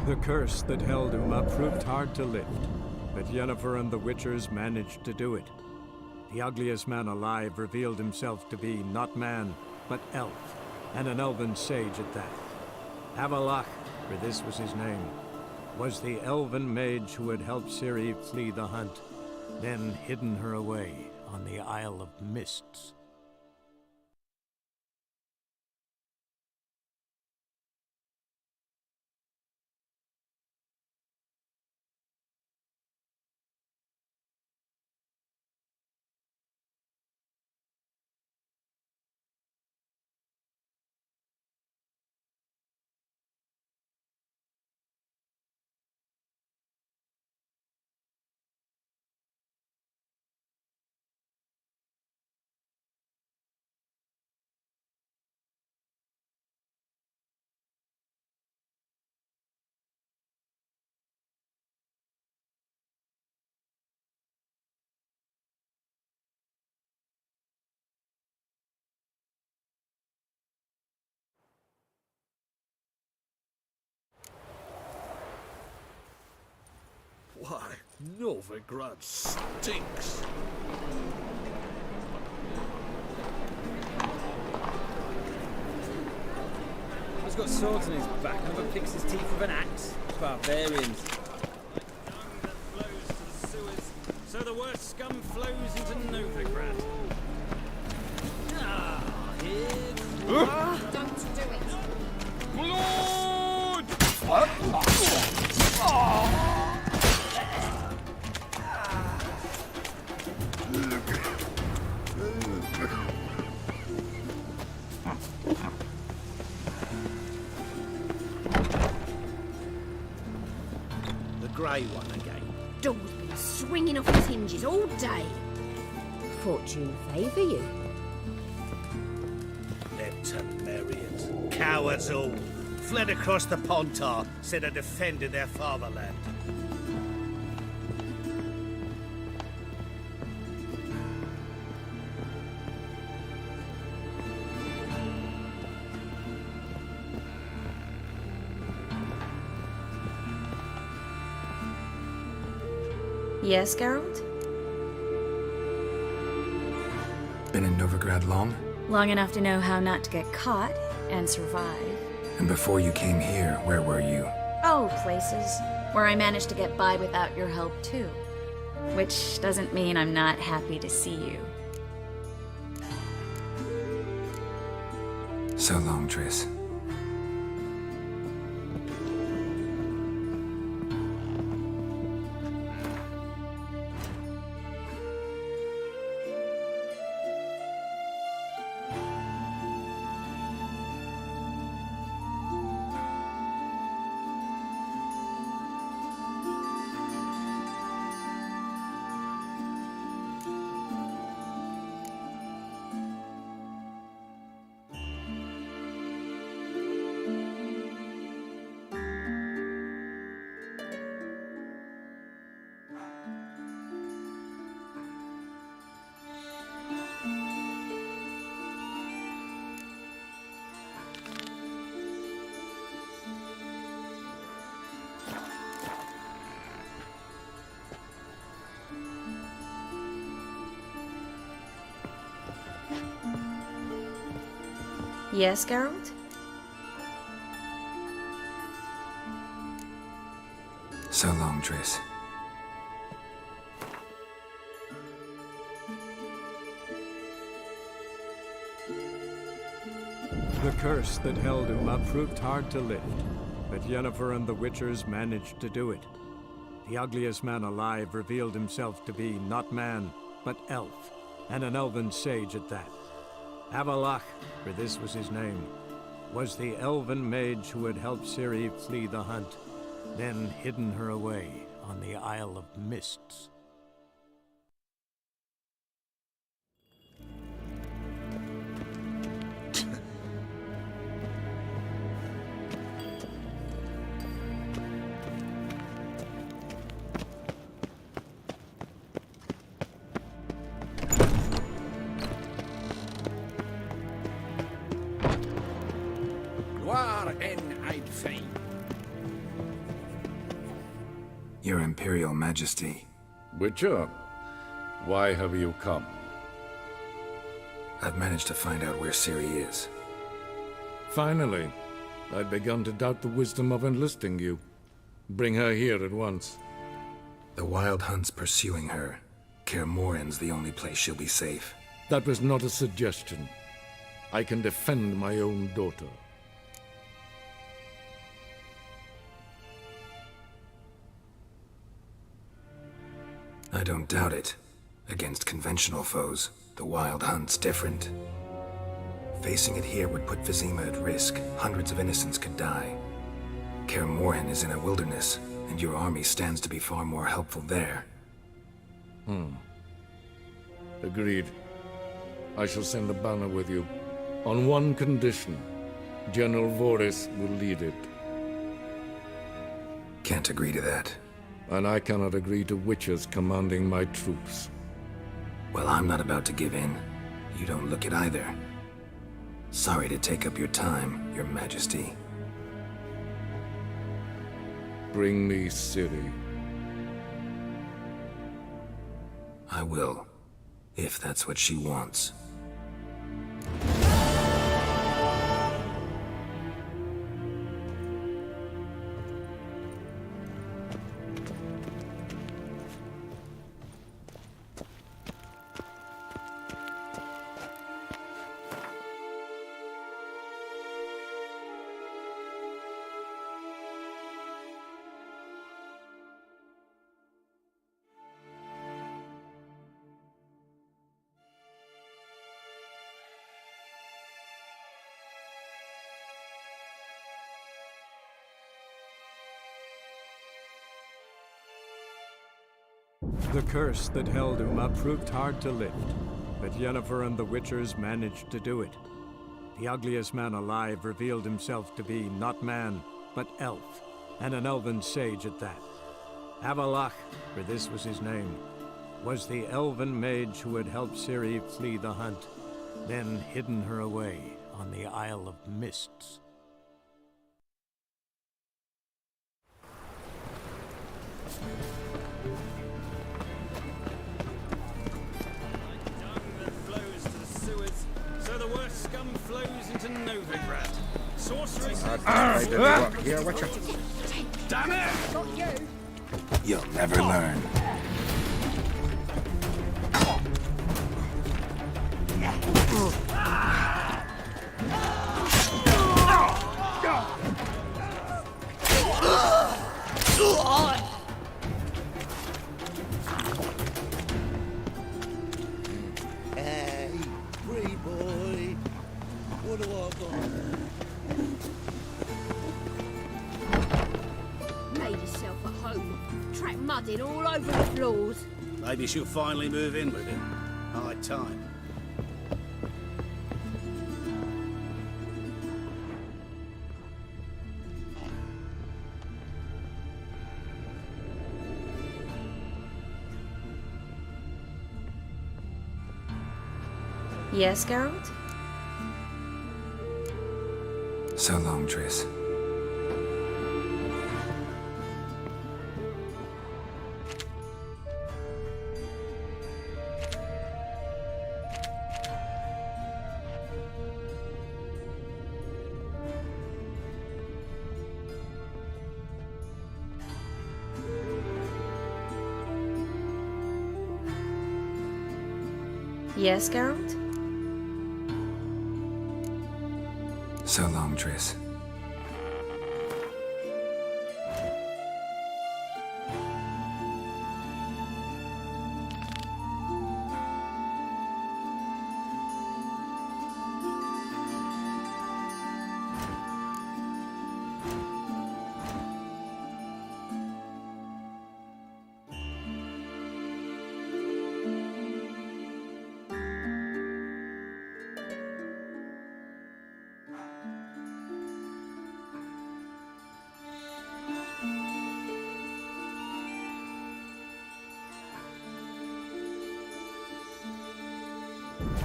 The curse that held Uma proved hard to lift, but Yennefer and the Witchers managed to do it. The ugliest man alive revealed himself to be not man, but elf, and an elven sage at that. Avalach, for this was his name, was the elven mage who had helped Ciri flee the hunt, then hidden her away on the Isle of Mists. Why, Novigrad stinks. He's got swords on his back and never picks his teeth with an axe. Barbarians. Flows to the sewers, so the worst scum flows into Novigrad. Here. Don't do it. Lord! Oh! play one again. Door's been swinging off its hinges all day. Fortune favour you. Neptunarians. Cowards all. Fled across the Pontar, said they defended their fatherland. Yes, Geralt? Been in Novigrad long? Long enough to know how not to get caught and survive. And before you came here, where were you? Oh, places where I managed to get by without your help, too. Which doesn't mean I'm not happy to see you. So long, Triss. Yes, Geralt? So long, Triss. The curse that held Uma proved hard to lift, but Yennefer and the Witchers managed to do it. The ugliest man alive revealed himself to be not man, but elf, and an elven sage at that. Avalach, for this was his name, was the elven mage who had helped Ciri flee the hunt, then hidden her away on the Isle of Mists. Your Imperial Majesty. Witcher, why have you come? I've managed to find out where Ciri is. Finally. I'd begun to doubt the wisdom of enlisting you. Bring her here at once. The Wild Hunt's pursuing her. Kaer Morhen's the only place she'll be safe. That was not a suggestion. I can defend my own daughter. I don't doubt it. Against conventional foes, the Wild Hunt's different. Facing it here would put Vizima at risk. Hundreds of innocents could die. Kaer Morhen is in a wilderness, and your army stands to be far more helpful there. Agreed. I shall send a banner with you. On one condition. General Voris will lead it. Can't agree to that. And I cannot agree to witches commanding my troops. Well, I'm not about to give in. You don't look it either. Sorry to take up your time, Your Majesty. Bring me Ciri. I will, if that's what she wants. The curse that held Uma proved hard to lift, but Yennefer and the Witchers managed to do it. The ugliest man alive revealed himself to be not man, but elf, and an elven sage at that. Avalach, for this was his name, was the elven mage who had helped Ciri flee the hunt, then hidden her away on the Isle of Mists. Dung that flows to the sewers, so the worst scum flows into Novigrad. Sorcerers. Here, watch out. Damn it! You'll never learn. Hey, free boy. What do I got? Made yourself at home. Track mudding all over the floors. Maybe she'll finally move in with him. High time. Yes, Geralt? So long, Triss. Yes, Geralt? So long, Triss.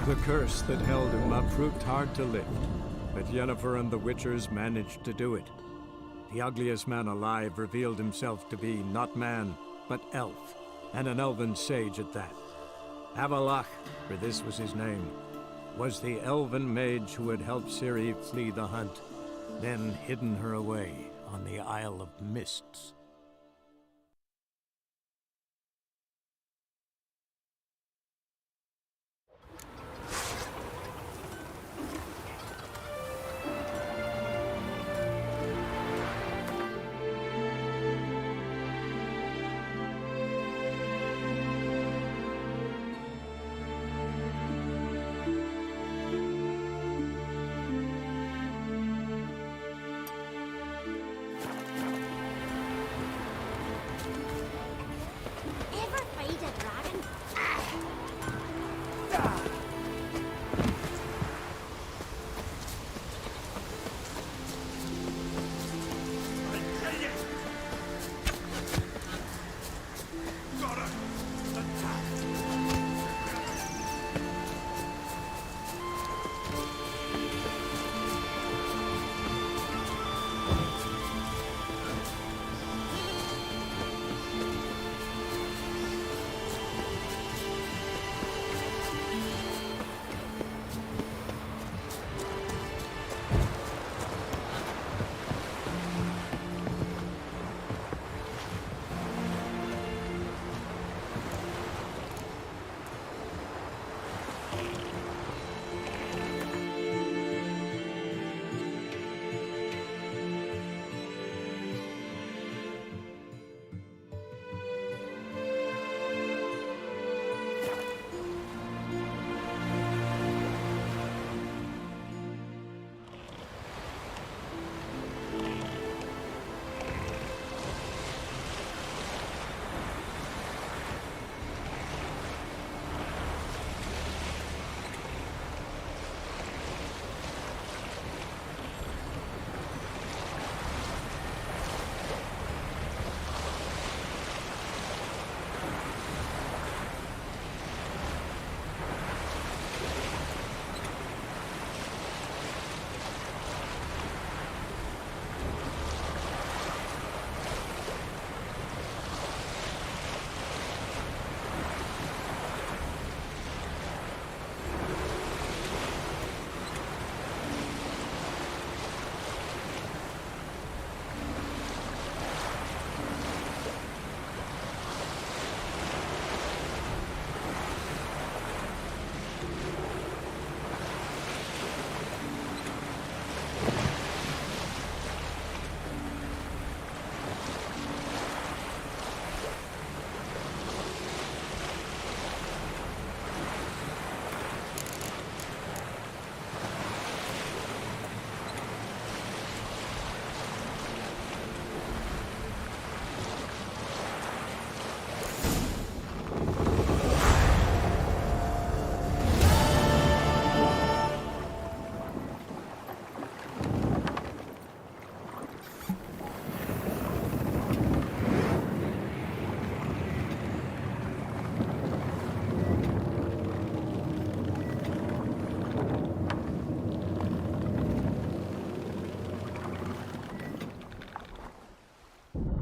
The curse that held Uma proved hard to lift, but Yennefer and the Witchers managed to do it. The ugliest man alive revealed himself to be not man, but elf, and an elven sage at that. Avalach, for this was his name, was the elven mage who had helped Ciri flee the hunt, then hidden her away on the Isle of Mists.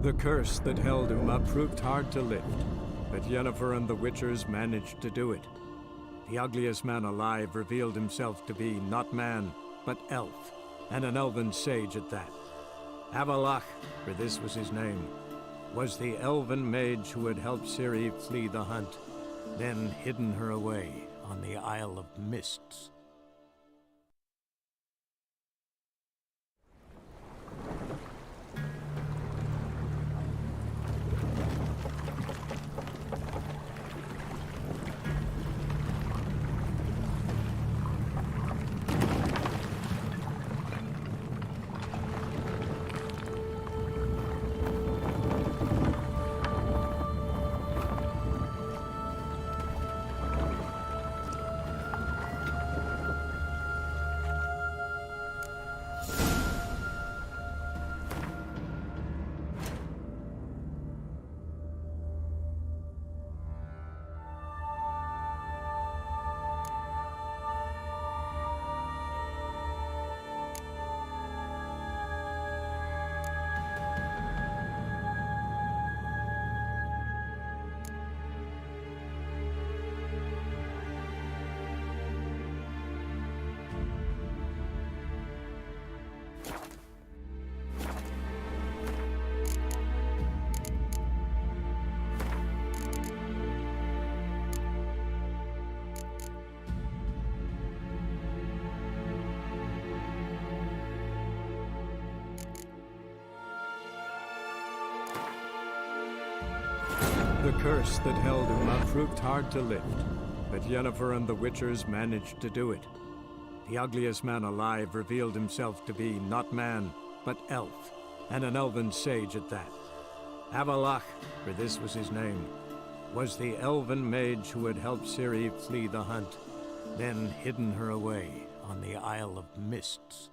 The curse that held Uma proved hard to lift, but Yennefer and the Witchers managed to do it. The ugliest man alive revealed himself to be not man, but elf, and an elven sage at that. Avalach, for this was his name, was the elven mage who had helped Ciri flee the hunt, then hidden her away on the Isle of Mists. The curse that held Uma proved hard to lift, but Yennefer and the Witchers managed to do it. The ugliest man alive revealed himself to be not man, but elf, and an elven sage at that. Avalach, for this was his name, was the elven mage who had helped Ciri flee the hunt, then hidden her away on the Isle of Mists.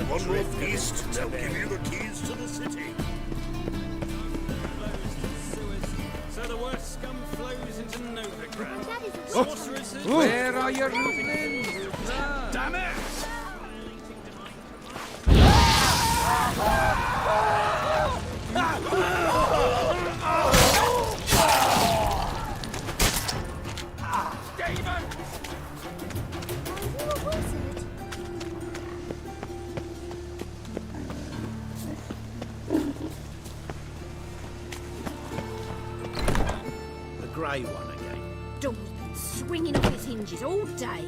One more feast, they'll give you the keys to the city. So the worst scum flows into Novigrad. Sorceresses. Where are your rootlings? Damn it! Grey one again. Door's been swinging off its hinges all day.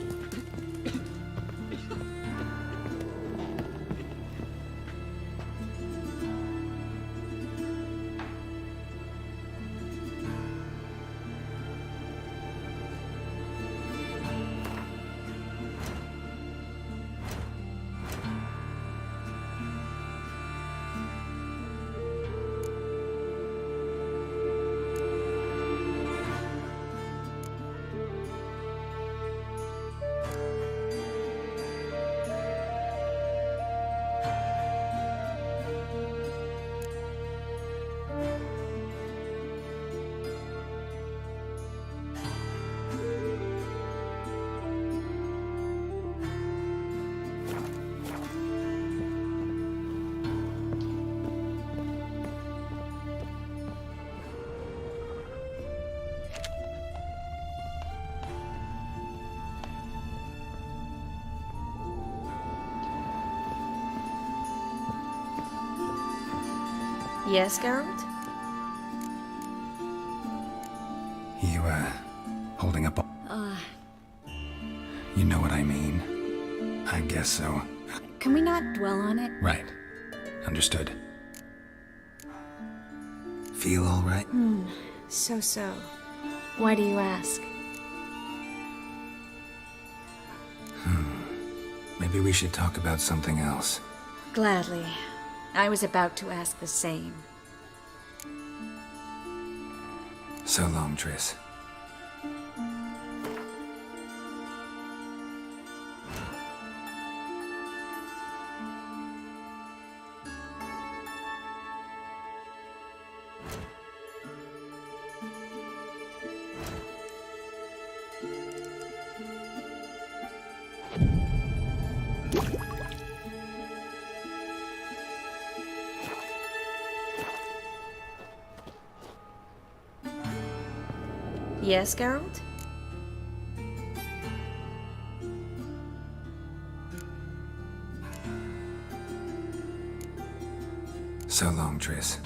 Yes, Geralt? You, holding up... You know what I mean? I guess so. Can we not dwell on it? Right. Understood. Feel all right? So. Why do you ask? Maybe we should talk about something else. Gladly. I was about to ask the same. So long, Triss. Yes, Geralt? So long, Triss.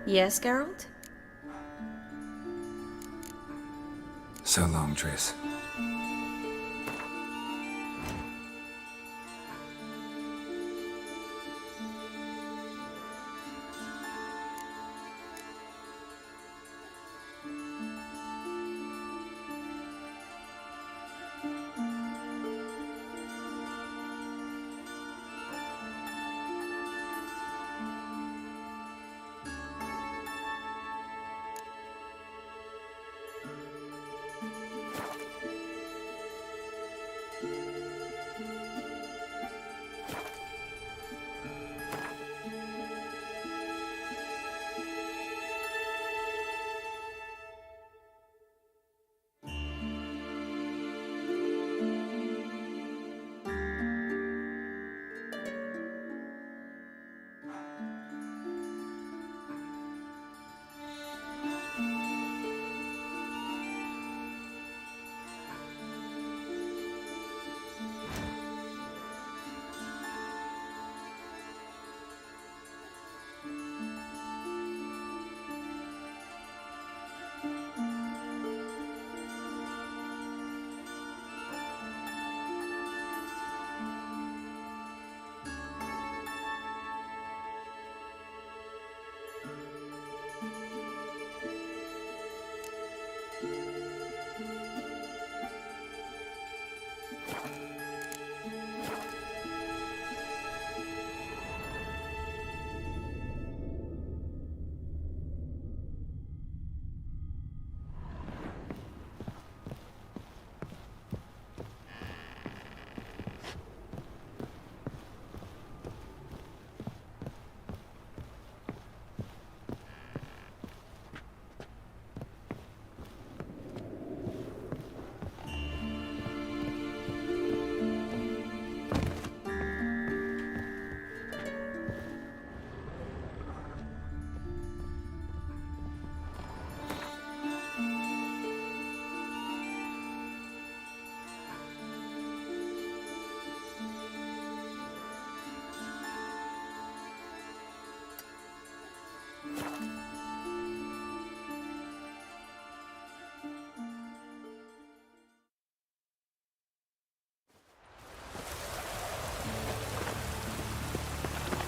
Yes, Geralt? So long, Triss.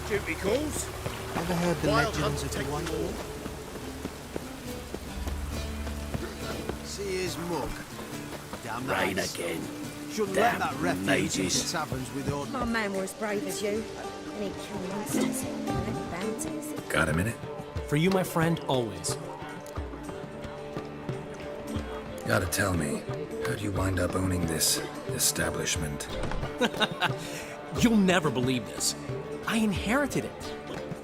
Duty calls. Ever heard the Wild legends hunt of the take White them all. Wolf? See his mug. Damn Rain nice. again. Shouldn't Damn let that refuge mages. it happens with your... My man were as brave as you. And he'd kill monsters and bounties. Got a minute? For you, my friend, always. Gotta tell me, how'd you wind up owning this establishment? You'll never believe this. I inherited it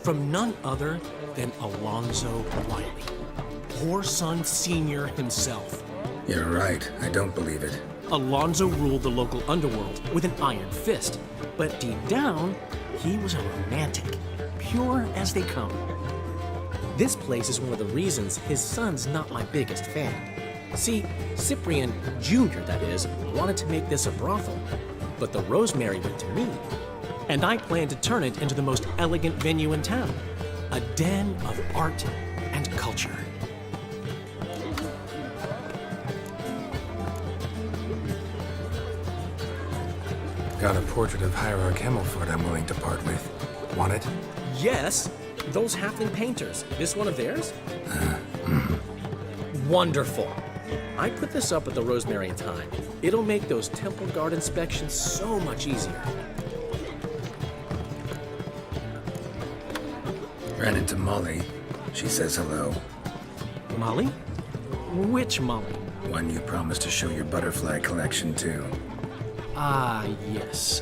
from none other than Alonzo Wiley, Whoreson Sr. himself. You're right, I don't believe it. Alonzo ruled the local underworld with an iron fist, but deep down, he was a romantic, pure as they come. This place is one of the reasons his son's not my biggest fan. See, Cyprian Jr., that is, wanted to make this a brothel, but the Rosemary went to me, and I plan to turn it into the most elegant venue in town, a den of art and culture. Got a portrait of Hierarch Himmelford I'm willing to part with. Want it? Yes, those halfling painters. This one of theirs? Wonderful. I put this up at the Rosemary in time. It'll make those temple guard inspections so much easier. Ran into Molly. She says hello. Molly? Which Molly? One you promised to show your butterfly collection to. Ah, yes.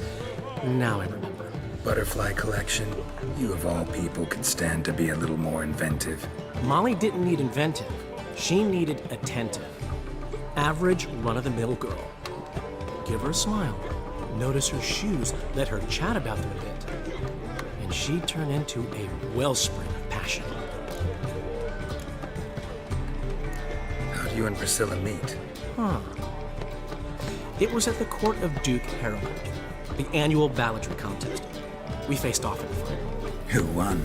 Now I remember. Butterfly collection? You of all people could stand to be a little more inventive. Molly didn't need inventive. She needed attentive. Average, run-of-the-mill girl. Give her a smile. Notice her shoes. Let her chat about them a bit. And she'd turn into a wellspring of passion. How'd you and Priscilla meet? It was at the court of Duke Harold, the annual balladry contest. We faced off in the final. Who won?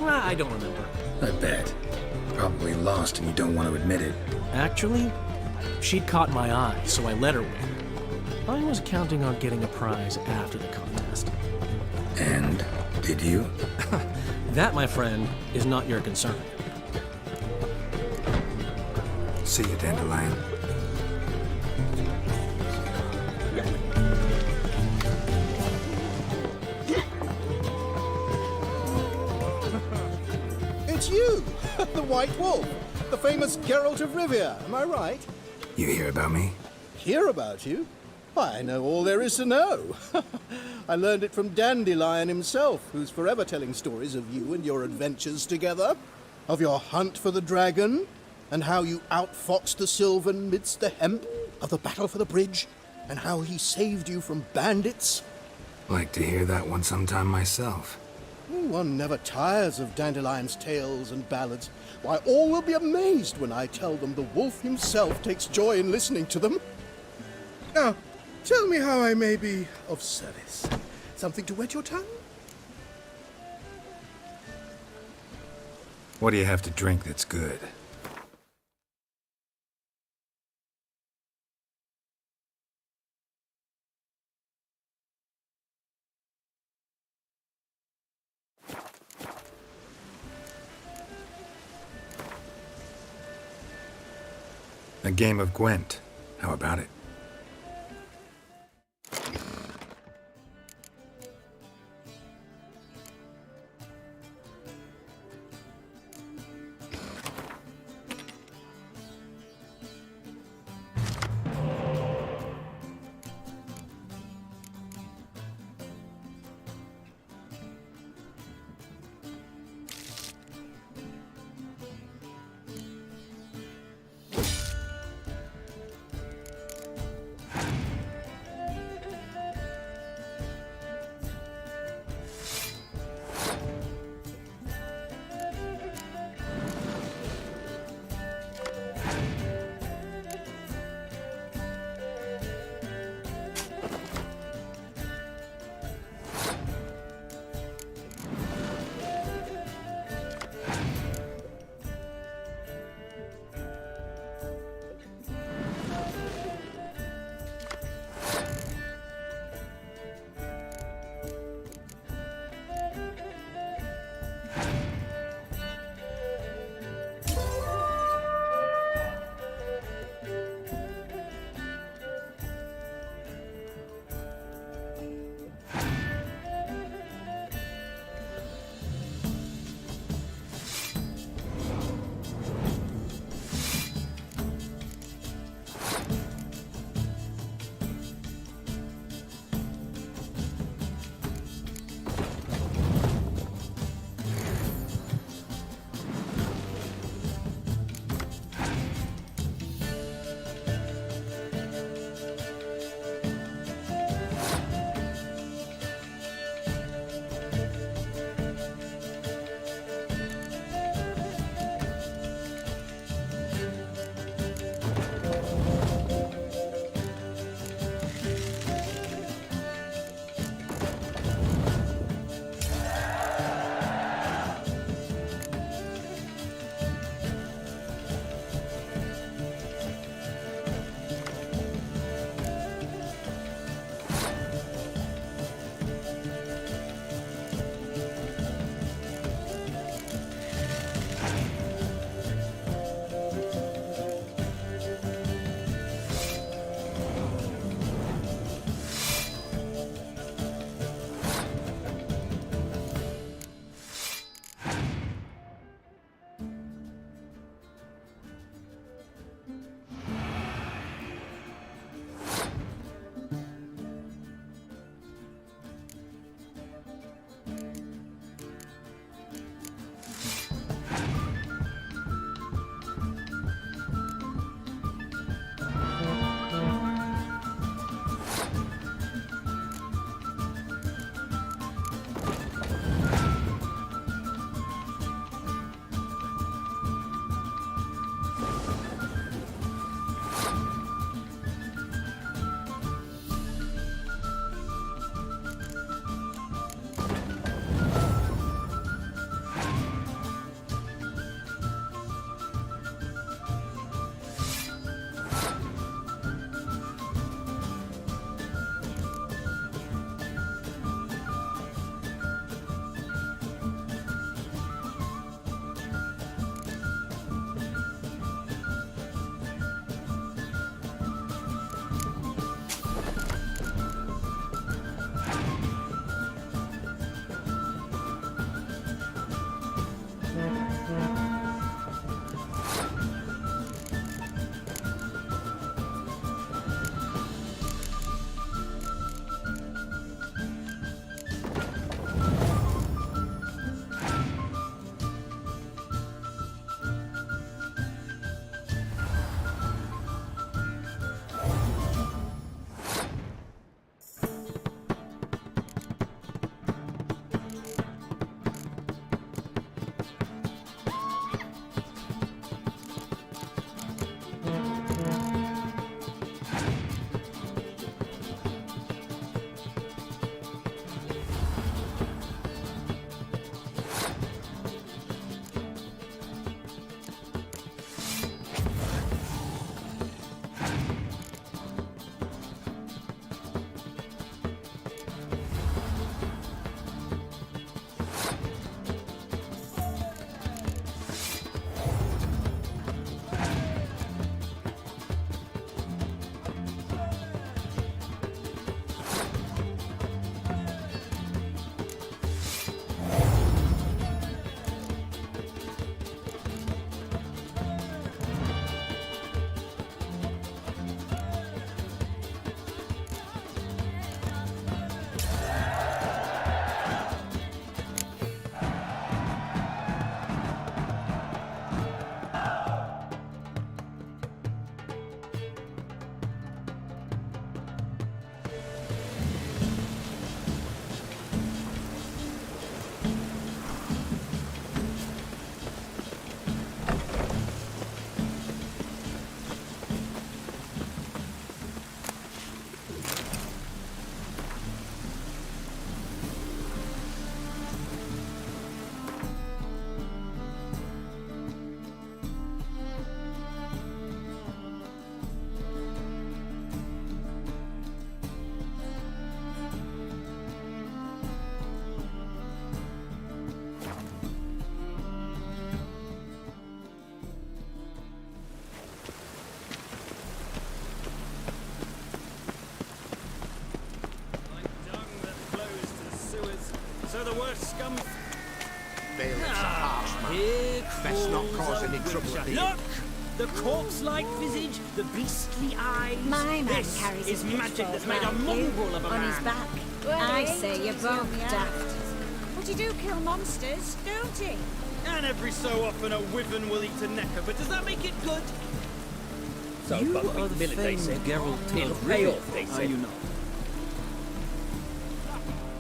I don't remember. I bet. Probably lost and you don't want to admit it. Actually, she'd caught my eye, so I let her win. I was counting on getting a prize after the contest. And did you? That, my friend, is not your concern. See you, Dandelion. It's you! The White Wolf! The famous Geralt of Rivia, am I right? You hear about me? Hear about you? I know all there is to know. I learned it from Dandelion himself, who's forever telling stories of you and your adventures together. Of your hunt for the dragon, and how you outfoxed the Sylvan midst the hemp, of the battle for the bridge, and how he saved you from bandits. Like to hear that one sometime myself. One never tires of Dandelion's tales and ballads. Why, all will be amazed when I tell them the wolf himself takes joy in listening to them. Now, tell me how I may be of service. Something to wet your tongue? What do you have to drink that's good? A game of Gwent. How about it? So the worst scum. Bailiff's a harsh man. Here Best not crawls cause a any trouble witcher. at the Look! The corpse-like visage, the beastly eyes. My man This carries is his magic pitchfork that's made a like you, mongrel of a on man. his back. I say you're both daft. But you do kill monsters, don't you? And every so often a wyvern will eat a necker, but does that make it good? So, You Buckwheat are the Millet, they famed say. Geralt It'll of pay Rivia, off, they are say. you not?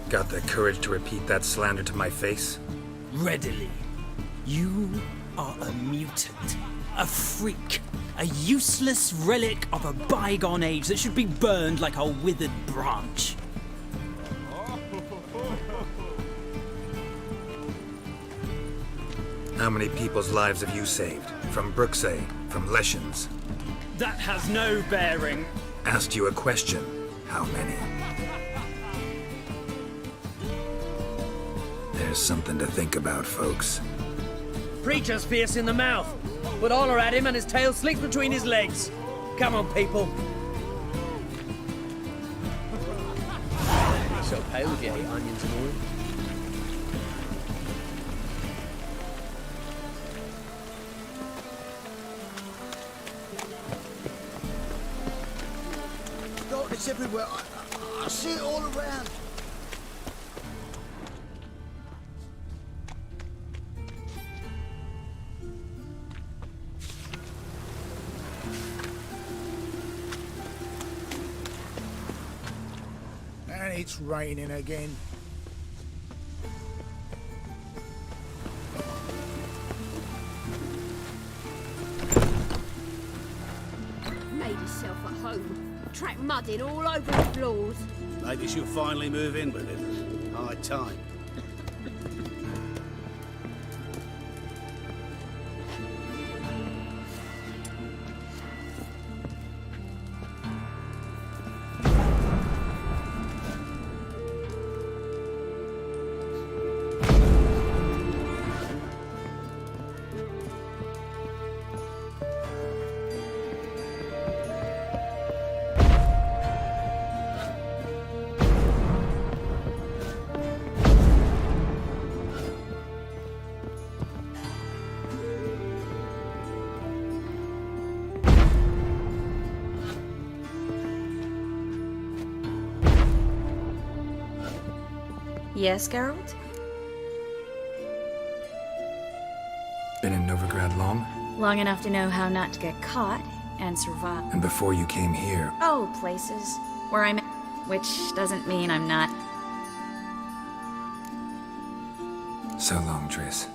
Got the courage to repeat that slander to my face? Readily. You are a mutant, a freak, a useless relic of a bygone age that should be burned like a withered branch. How many people's lives have you saved? From Bruxay, from Leshens? That has no bearing. Asked you a question. How many? There's something to think about, folks. Preacher's fierce in the mouth, but holler at him and his tail slips between his legs. Come on, people. So pale if you hate onions and oil. Darkness everywhere. I see it all around. And it's raining again. Made yourself at home. Track mudding all over the floors. Maybe she'll finally move in with him. High time. Yes, Geralt? Been in Novigrad long? Long enough to know how not to get caught and survive. And before you came here, Oh, places where I'm, which doesn't mean I'm not. so long, Triss.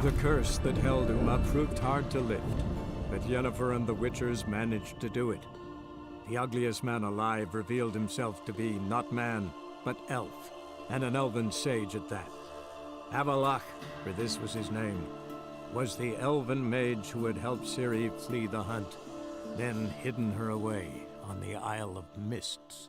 The curse that held Uma proved hard to lift, but Yennefer and the Witchers managed to do it. The ugliest man alive revealed himself to be not man, but elf, and an elven sage at that. Avalach, for this was his name, was the elven mage who had helped Ciri flee the hunt, then hidden her away on the Isle of Mists.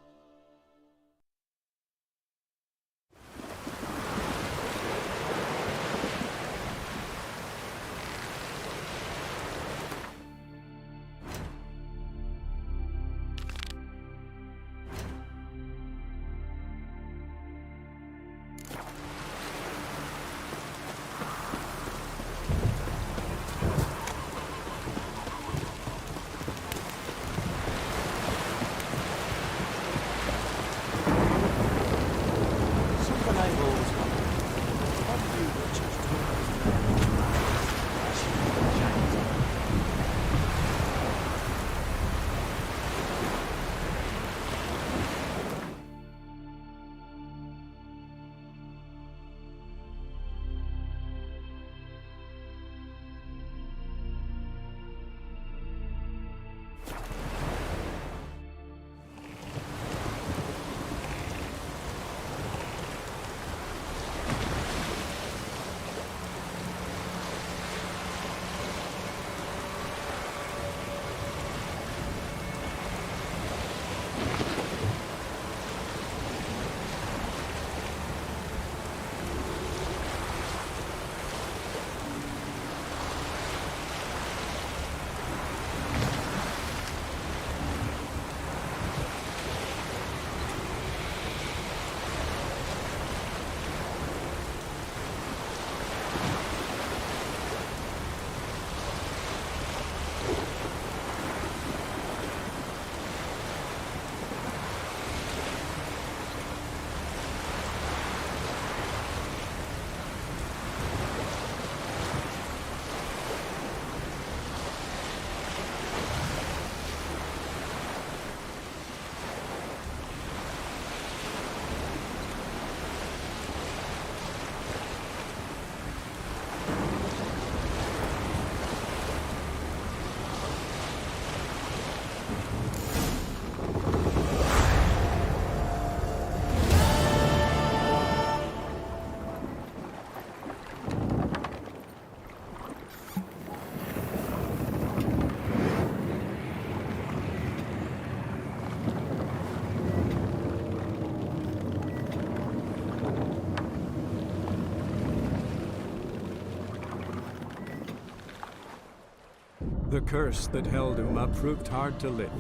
The curse that held Uma proved hard to lift,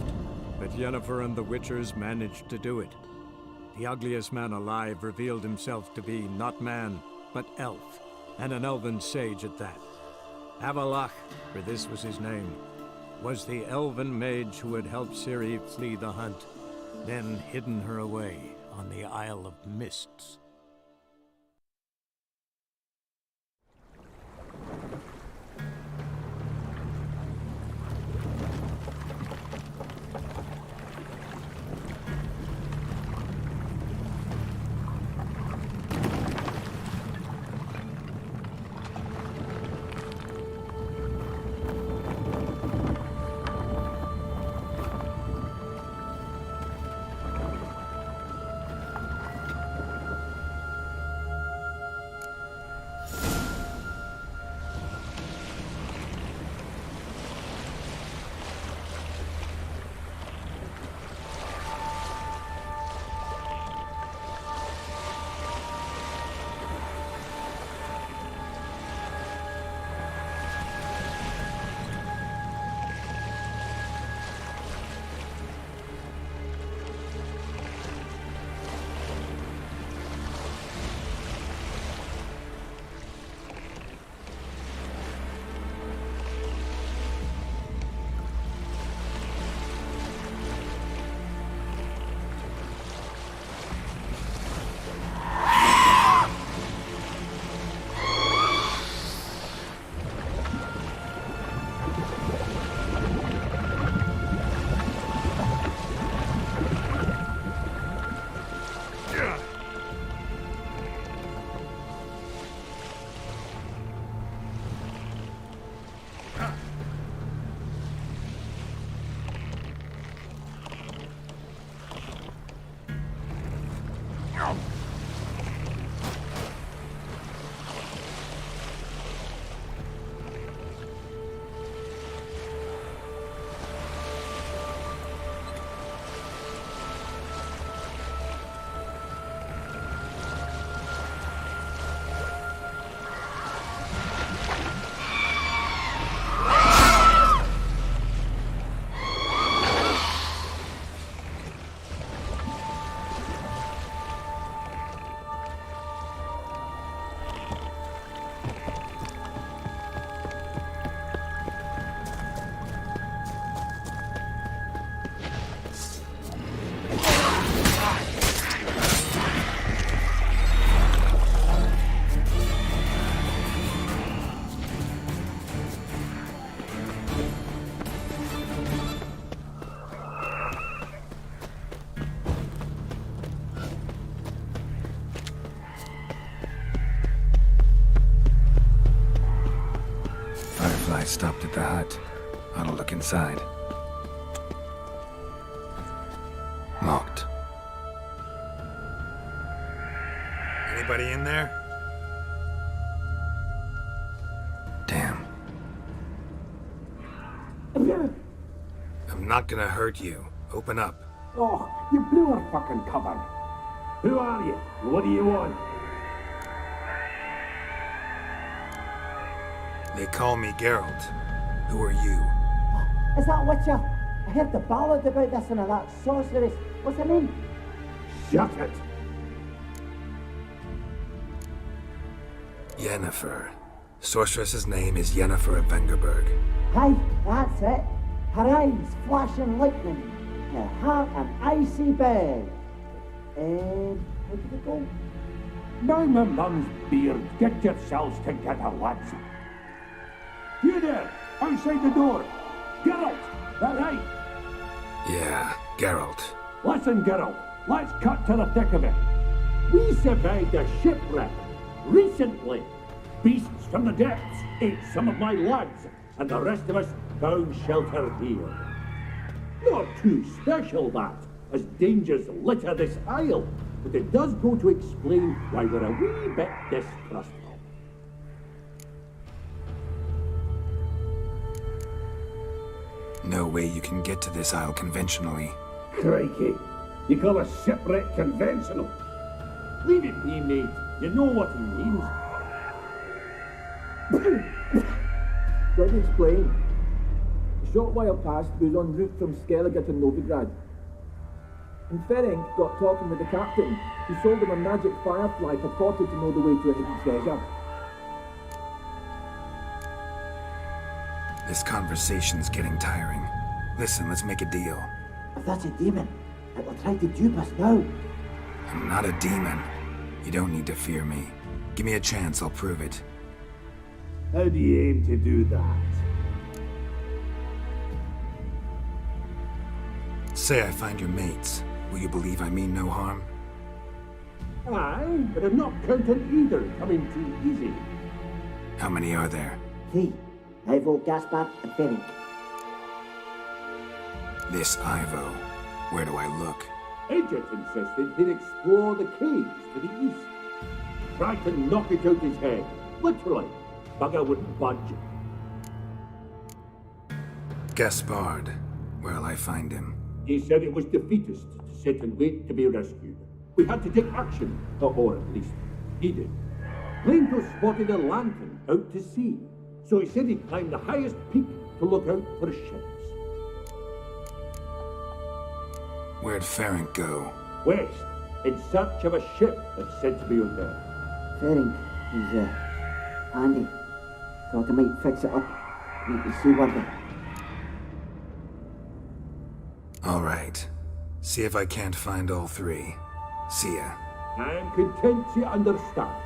but Yennefer and the Witchers managed to do it. The ugliest man alive revealed himself to be not man, but elf, and an elven sage at that. Avalach, for this was his name, was the elven mage who had helped Ciri flee the hunt, then hidden her away on the Isle of Mists. I stopped at the hut. Ought to look inside. Locked. Anybody in there? Damn. I'm not gonna hurt you. Open up. Oh, you blew our fucking cover. Who are you? What do you want? They call me Geralt. Who are you? Is that Witcher? I heard the ballad about this and that sorceress. What's her name? Shut it! Yennefer. Sorceress's name is Yennefer of Vengerberg. Aye, that's it. Her eyes flashing lightning. Her heart an icy bed. And how did it go? Now my mum's beard, get yourselves together, lads. You there, outside the door. Geralt, that right? Yeah, Geralt. Listen, Geralt, let's cut to the thick of it. We survived a shipwreck recently. Beasts from the depths ate some of my lads, and the rest of us found shelter here. Not too special, that, as dangers litter this isle, but it does go to explain why we're a wee bit distrustful. No way you can get to this isle conventionally. Crikey, you call a shipwreck conventional? Leave it be, mate. You know what he means. Don't explain. short while past was en route from Skellige to Novigrad. And Ferenc got talking with the captain, who sold him a magic firefly purported to know the way to a hidden treasure. This conversation's getting tiring. Listen, let's make a deal. If that's a demon, it will try to dupe us now. I'm not a demon. You don't need to fear me. Give me a chance, I'll prove it. How do you aim to do that? Say I find your mates. Will you believe I mean no harm? Aye, but I'm not counting either coming too easy. How many are there? 3. Ivo, Gaspar, and Ferenc. This Ivo. Where do I look? Agent insisted he'd explore the caves to the east. Tried to knock it out his head. Literally. Bugger wouldn't budge. Gaspard. Where'll I find him? He said it was defeatist to sit and wait to be rescued. We had to take action, or at least he did. Plainto spotted a lantern out to sea, so he said he'd climb the highest peak to look out for ships. Where'd Ferenc go? West, in search of a ship that's said to be out there. Ferenc, he's, handy. Thought I might fix it up. Need to see what the... All right. See if I can't find all 3. See ya. I'm content to understand.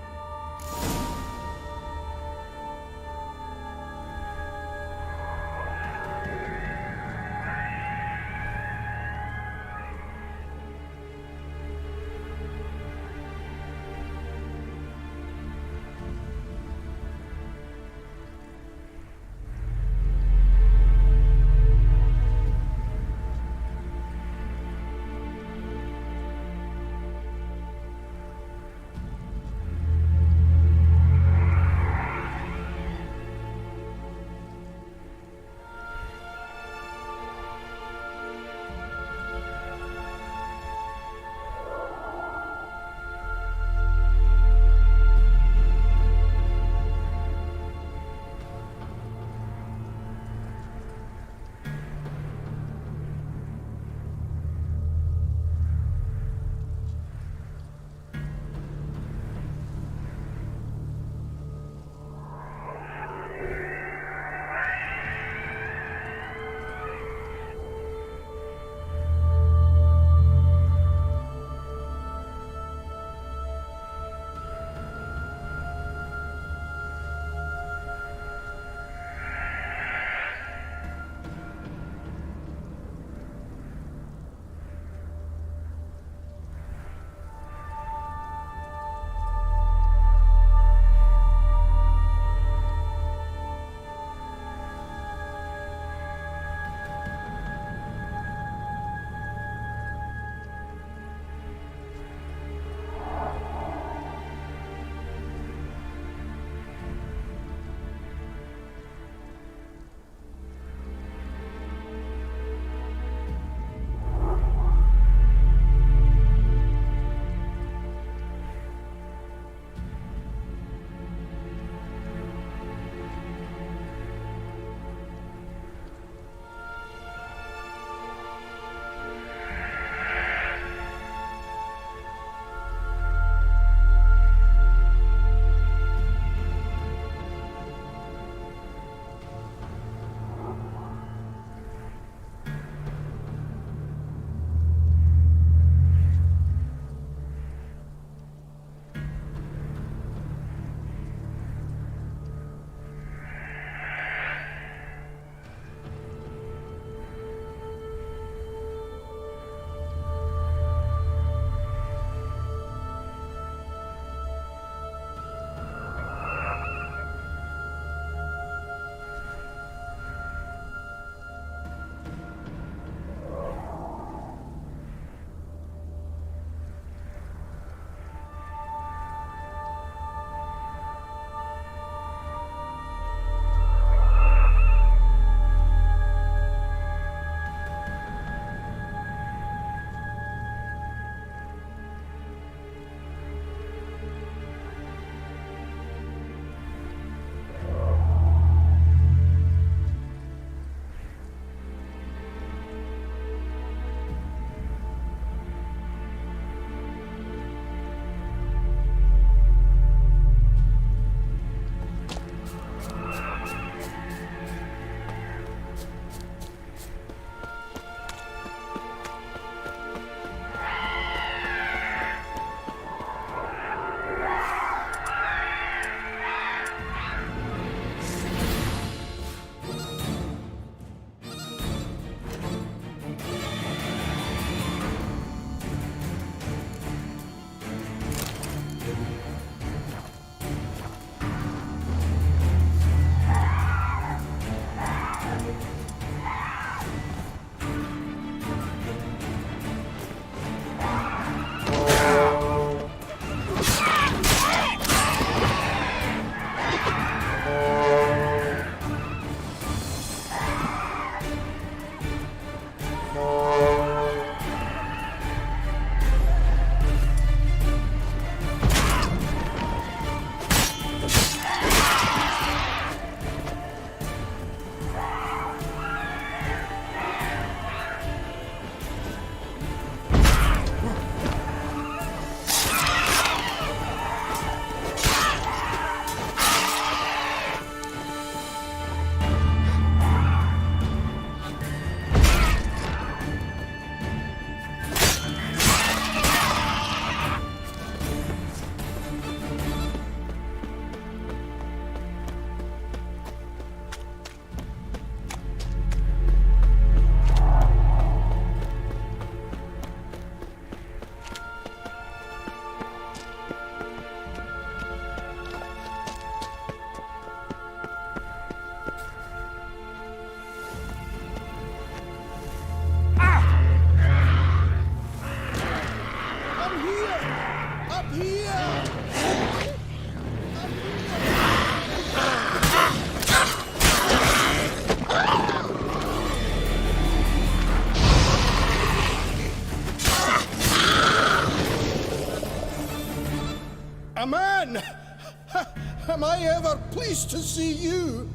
ever pleased to see you.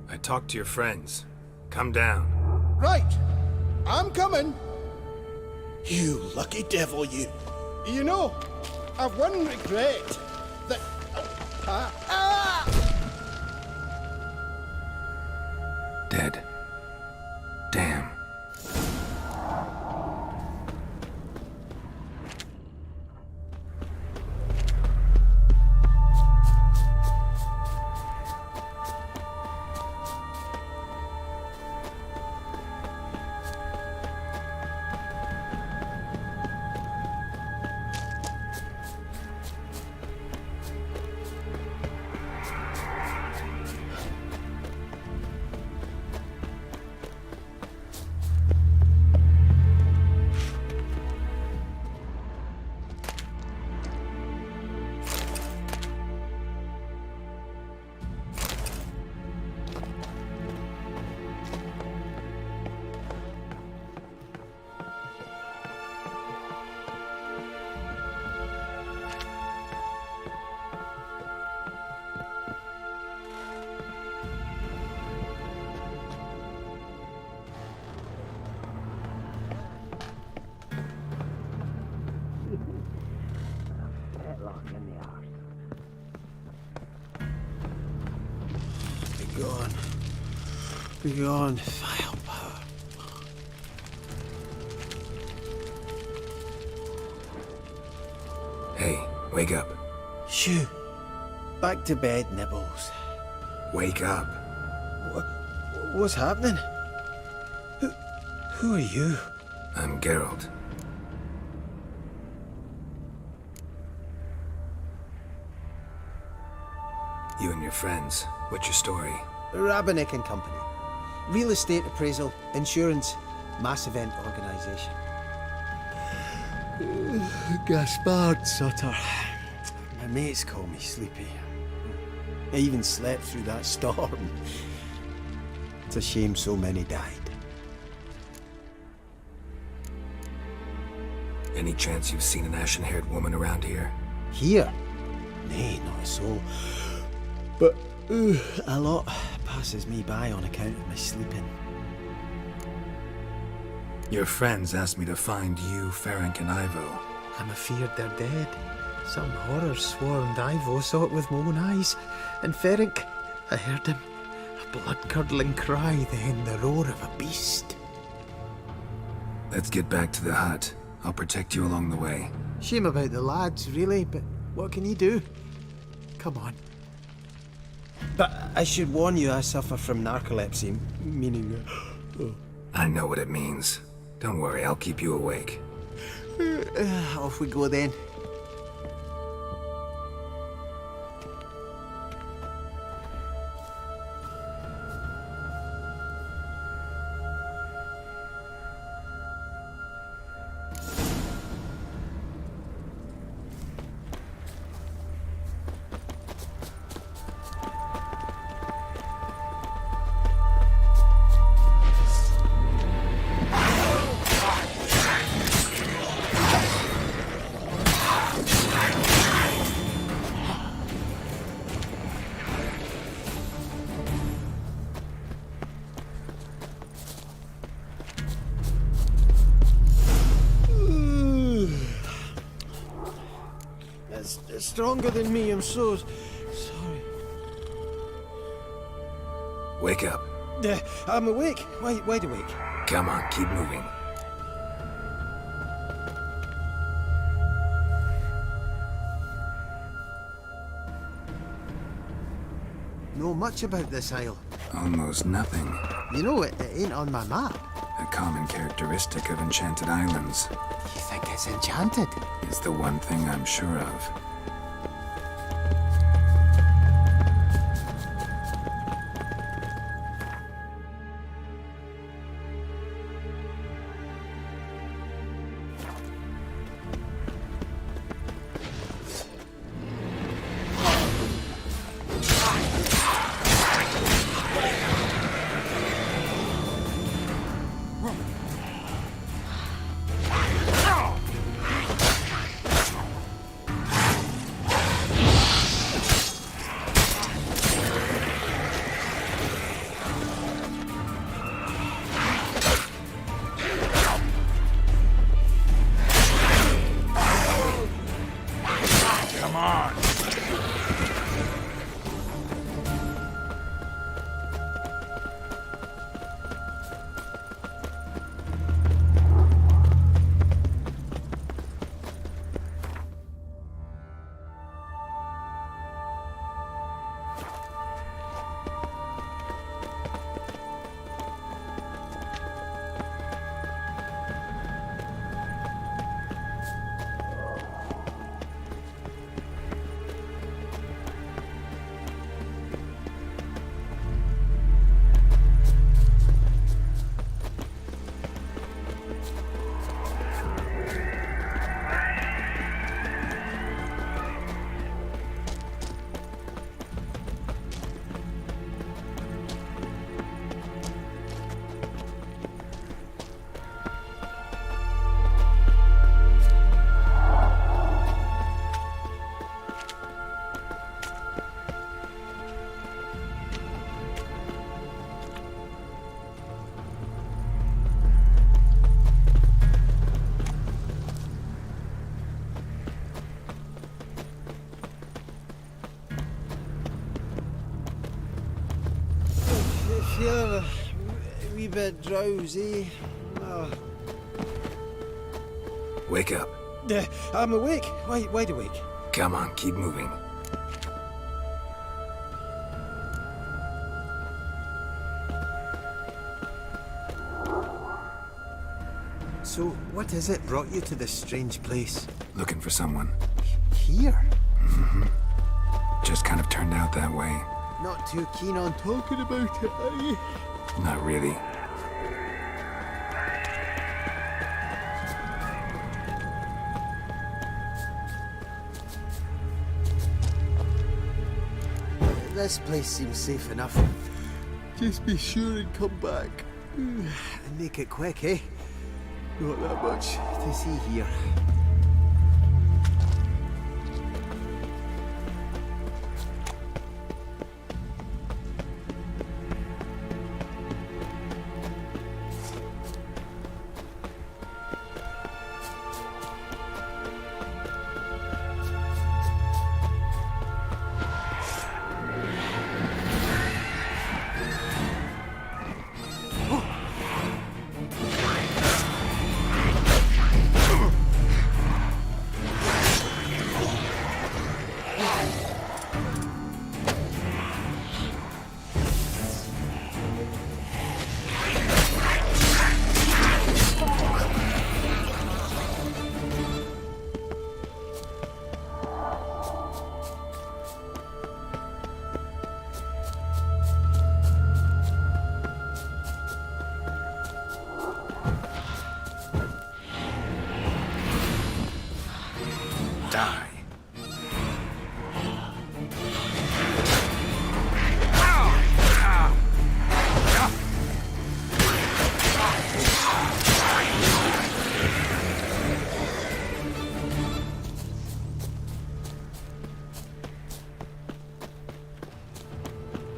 I talked to your friends. Come down. Right. I'm coming. You lucky devil, you. You know, I've one regret. That... Dead. Damn. Begone. Begone, vile power. Hey, wake up. Shoo. Back to bed, Nibbles. Wake up. What's happening? Who are you? I'm Geralt. You and your friends, what's your story? Rabbinick and Company. Real estate appraisal, insurance, mass event organisation. Gaspard Sutter. My mates call me Sleepy. I even slept through that storm. It's a shame so many died. Any chance you've seen an ashen-haired woman around here? Here? Nay, not a soul. But a lot passes me by on account of my sleeping. Your friends asked me to find you, Ferenc, and Ivo. I'm afeard they're dead. Some horror swarmed Ivo, saw it with my own eyes. And Ferenc, I heard him. A blood-curdling cry, then the roar of a beast. Let's get back to the hut. I'll protect you along the way. Shame about the lads, really, but what can you do? Come on. But I should warn you, I suffer from narcolepsy, meaning... I know what it means. Don't worry, I'll keep you awake. Off we go then. It's stronger than me, I'm so sorry. Wake up. I'm awake. Wide awake. Come on, keep moving. Know much about this isle? Almost nothing. You know, it ain't on my map. A common characteristic of enchanted islands. You think it's enchanted? It's the one thing I'm sure of. feeling a wee bit drowsy. Wake up. I'm awake. Wide awake. Come on, keep moving. So, what is it brought you to this strange place? Looking for someone. Here? Just kind of turned out that way. Not too keen on talking about it, are you? Not really. This place seems safe enough. Just be sure and come back. And make it quick, eh? Not that much to see here.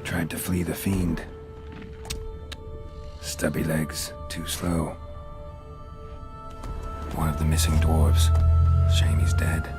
Tried to flee the fiend. Stubby legs, too slow. One of the missing dwarves. Shame he's dead.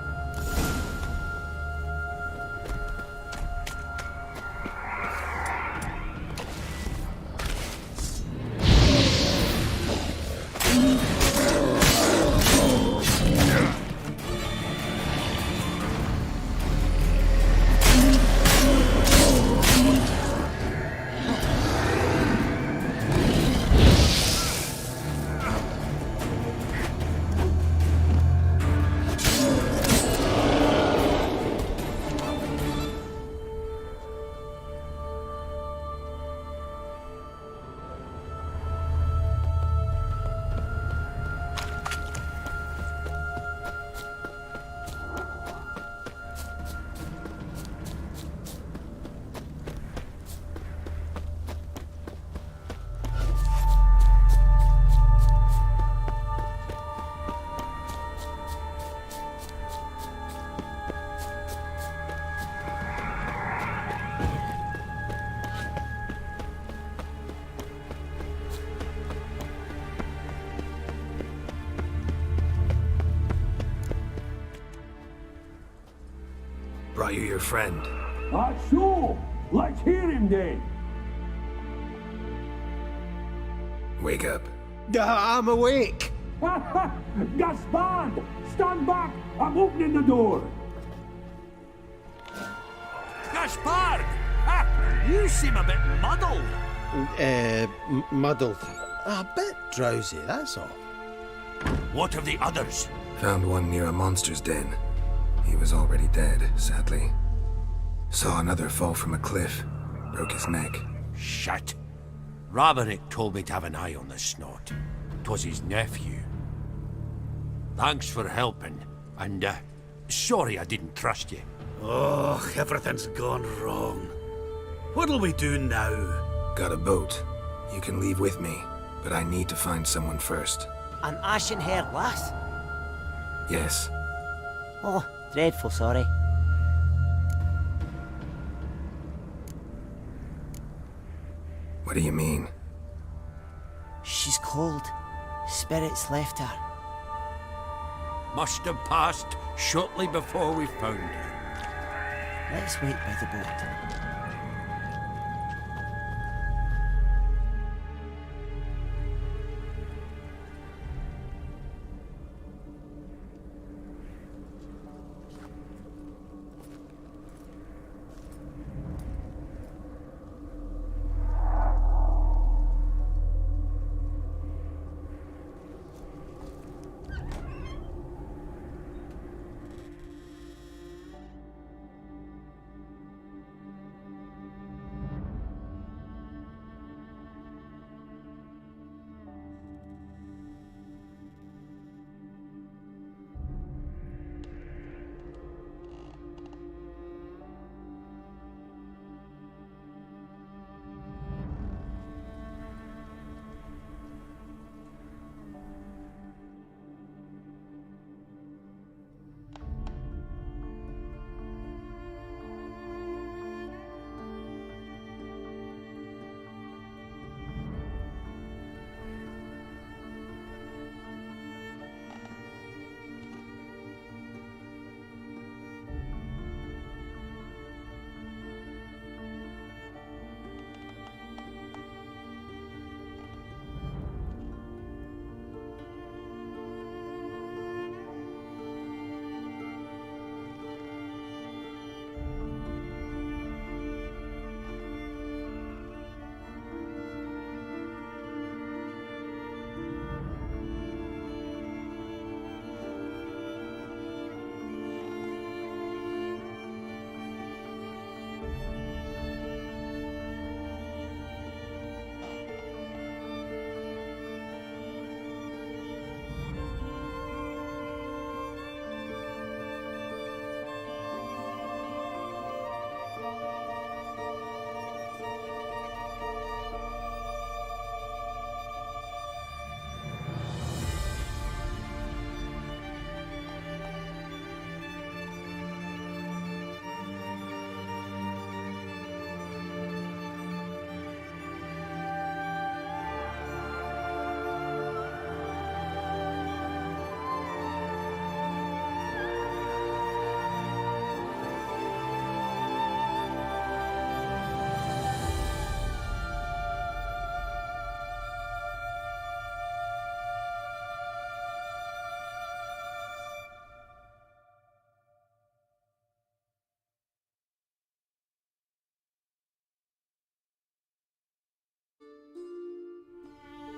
Brought you your friend. So, let's hear him then. Wake up. I'm awake. Gaspard, stand back. I'm opening the door. Gaspard! You seem a bit muddled. Muddled. A bit drowsy, that's all. What of the others? Found one near a monster's den. He was already dead, sadly. Saw another fall from a cliff. Broke his neck. Shit. Raverick told me to have an eye on the snot. 'Twas his nephew. Thanks for helping, and sorry I didn't trust you. Oh, everything's gone wrong. What'll we do now? Got a boat. You can leave with me, but I need to find someone first. An ashen-haired lass? Yes. Oh, dreadful sorry. What do you mean? She's cold. Spirits left her. Must have passed shortly before we found her. Let's wait by the boat.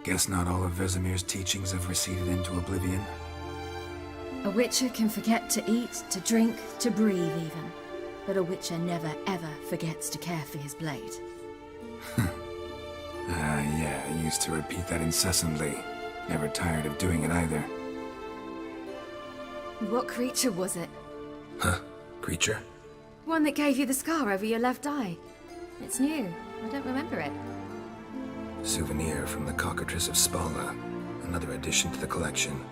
Guess not all of Vesemir's teachings have receded into oblivion. A witcher can forget to eat, to drink, to breathe even. But a witcher never ever forgets to care for his blade. Yeah, I used to repeat that incessantly. Never tired of doing it either. What creature was it? Huh? Creature? One that gave you the scar over your left eye. It's new. I don't remember it. Souvenir from the cockatrice of Spalna. Another addition to the collection.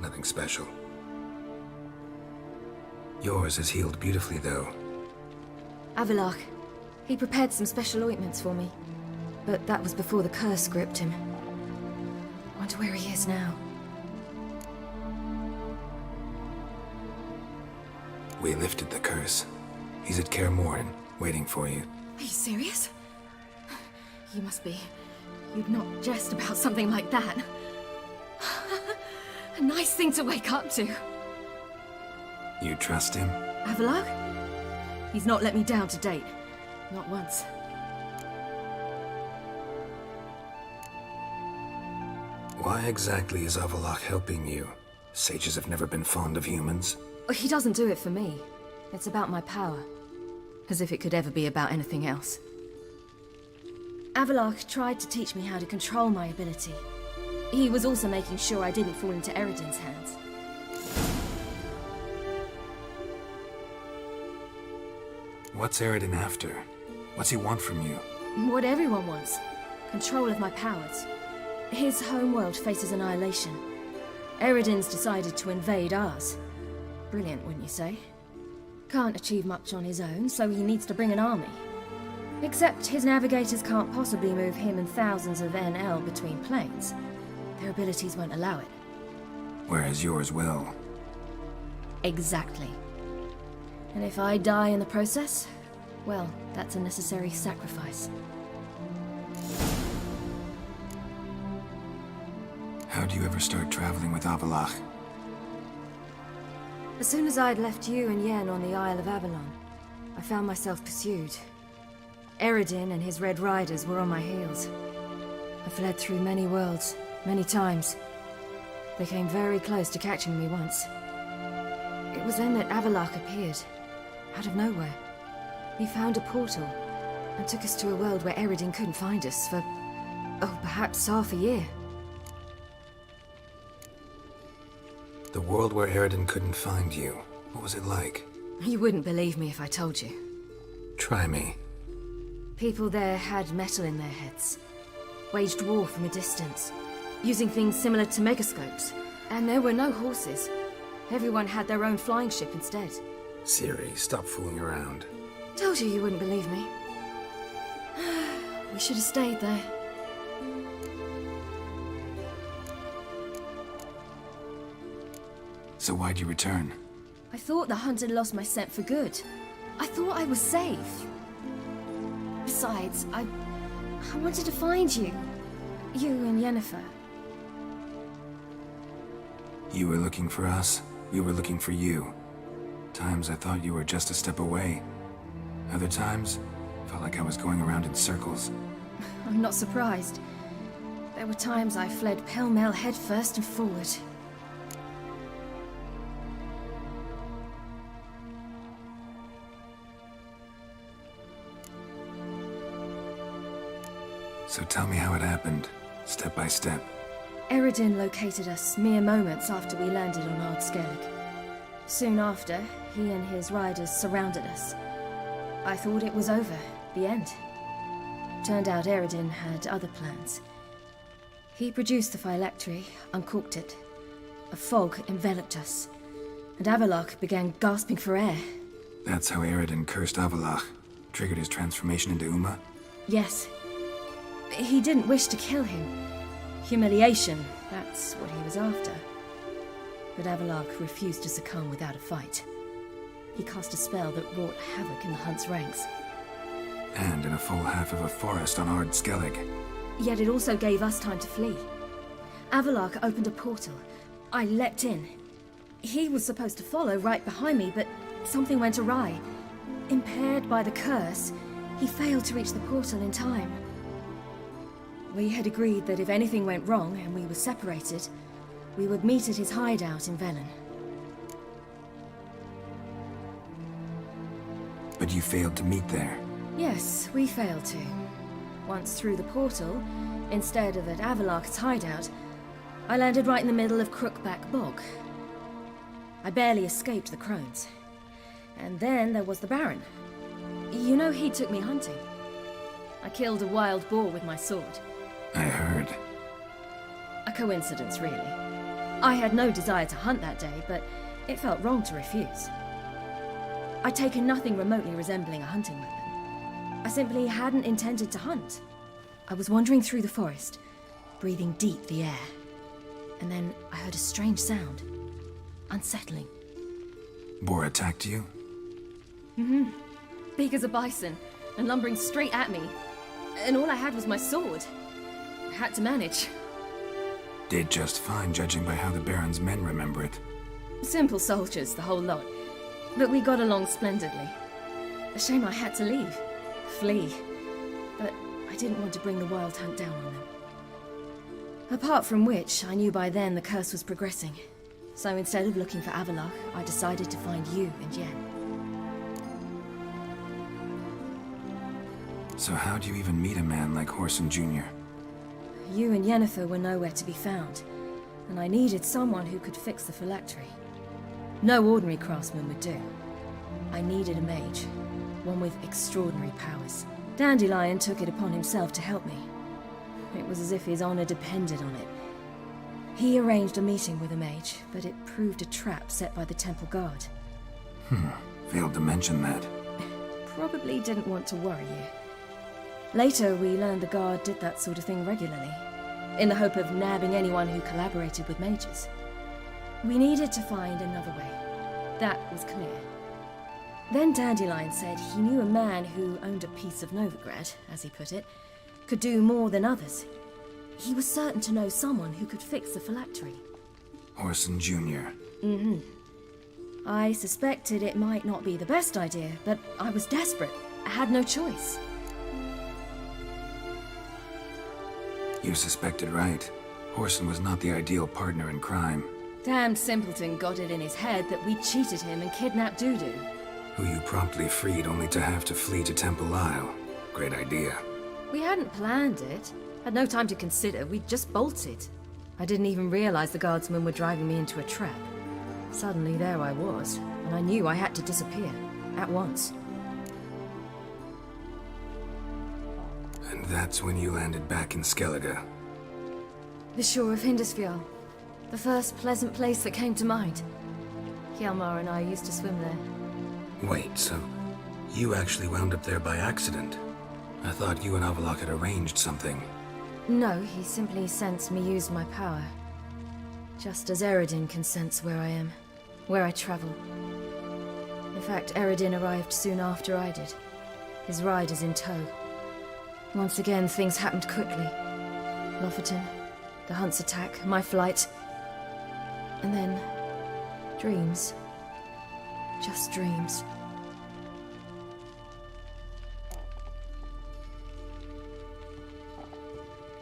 Nothing special. Yours is healed beautifully, though. Avallac'h. He prepared some special ointments for me. But that was before the curse gripped him. Wonder where he is now. We lifted the curse. He's at Kaer Morhen, waiting for you. Are you serious? You must be. You'd not jest about something like that. A nice thing to wake up to. You trust him? Avallac'h? He's not let me down to date. Not once. Why exactly is Avallac'h helping you? Sages have never been fond of humans. He doesn't do it for me. It's about my power. As if it could ever be about anything else. Avallac'h tried to teach me how to control my ability. He was also making sure I didn't fall into Eredin's hands. What's Eredin after? What's he want from you? What everyone wants. Control of my powers. His homeworld faces annihilation. Eredin's decided to invade ours. Brilliant, wouldn't you say? Can't achieve much on his own, so he needs to bring an army. Except his navigators can't possibly move him and thousands of NL between planes. Their abilities won't allow it. Whereas yours will. Exactly. And if I die in the process, well, that's a necessary sacrifice. How'd you ever start traveling with Avallac'h? As soon as I'd left you and Yen on the Isle of Avalon, I found myself pursued. Eredin and his Red Riders were on my heels. I fled through many worlds, many times. They came very close to catching me once. It was then that Avallac'h appeared, out of nowhere. He found a portal, and took us to a world where Eredin couldn't find us for, oh, perhaps half a year. The world where Eredin couldn't find you. What was it like? You wouldn't believe me if I told you. Try me. People there had metal in their heads. Waged war from a distance, using things similar to megascopes. And there were no horses. Everyone had their own flying ship instead. Siri, stop fooling around. Told you wouldn't believe me. We should have stayed there. So why'd you return? I thought the hunt had lost my scent for good. I thought I was safe. Besides, I wanted to find you. You and Yennefer. You were looking for us. We were looking for you. Times I thought you were just a step away. Other times, felt like I was going around in circles. I'm not surprised. There were times I fled pell-mell headfirst and forward. So tell me how it happened, step by step. Eredin located us mere moments after we landed on Ard Skellig. Soon after, he and his riders surrounded us. I thought it was over, the end. Turned out Eredin had other plans. He produced the phylactery, uncorked it. A fog enveloped us, and Avallac'h began gasping for air. That's how Eredin cursed Avallac'h, triggered his transformation into Uma? Yes. He didn't wish to kill him. Humiliation, that's what he was after. But Avallac'h refused to succumb without a fight. He cast a spell that wrought havoc in the hunt's ranks. And in a full half of a forest on Ard Skellig. Yet it also gave us time to flee. Avallac'h opened a portal. I leapt in. He was supposed to follow right behind me, but something went awry. Impaired by the curse, he failed to reach the portal in time. We had agreed that if anything went wrong and we were separated, we would meet at his hideout in Velen. But you failed to meet there. Yes, we failed to. Once through the portal, instead of at Avalok's hideout, I landed right in the middle of Crookback Bog. I barely escaped the crones. And then there was the Baron. You know, he took me hunting. I killed a wild boar with my sword. I heard. A coincidence, really. I had no desire to hunt that day, but it felt wrong to refuse. I'd taken nothing remotely resembling a hunting weapon. I simply hadn't intended to hunt. I was wandering through the forest, breathing deep the air. And then I heard a strange sound. Unsettling. Boar attacked you? Mm-hmm. Big as a bison, and lumbering straight at me. And all I had was my sword. I had to manage. Did just fine, judging by how the Baron's men remember it. Simple soldiers, the whole lot. But we got along splendidly. A shame I had to leave. Flee. But I didn't want to bring the wild hunt down on them. Apart from which, I knew by then the curse was progressing. So instead of looking for Avalok, I decided to find you and Yen. So how do you even meet a man like Horson Jr.? You and Yennefer were nowhere to be found, and I needed someone who could fix the phylactery. No ordinary craftsman would do. I needed a mage, one with extraordinary powers. Dandelion took it upon himself to help me. It was as if his honor depended on it. He arranged a meeting with a mage, but it proved a trap set by the temple guard. Failed to mention that. Probably didn't want to worry you. Later, we learned the guard did that sort of thing regularly, in the hope of nabbing anyone who collaborated with mages. We needed to find another way. That was clear. Then Dandelion said he knew a man who owned a piece of Novigrad, as he put it, could do more than others. He was certain to know someone who could fix the phylactery. Horson Jr. Mm-hmm. I suspected it might not be the best idea, but I was desperate. I had no choice. You suspected right. Horson was not the ideal partner in crime. Damned simpleton got it in his head that we cheated him and kidnapped Dudu. Who you promptly freed only to have to flee to Temple Isle. Great idea. We hadn't planned it. Had no time to consider. We just bolted. I didn't even realize the guardsmen were driving me into a trap. Suddenly there I was, and I knew I had to disappear. At once. And that's when you landed back in Skellige. The shore of Hindisfjall. The first pleasant place that came to mind. Hjalmar and I used to swim there. Wait, so you actually wound up there by accident? I thought you and Avalok had arranged something. No, he simply sensed me use my power. Just as Eredin can sense where I am, where I travel. In fact, Eredin arrived soon after I did. His riders in tow. Once again, things happened quickly. Lofoten, the hunt's attack, my flight. And then, dreams. Just dreams.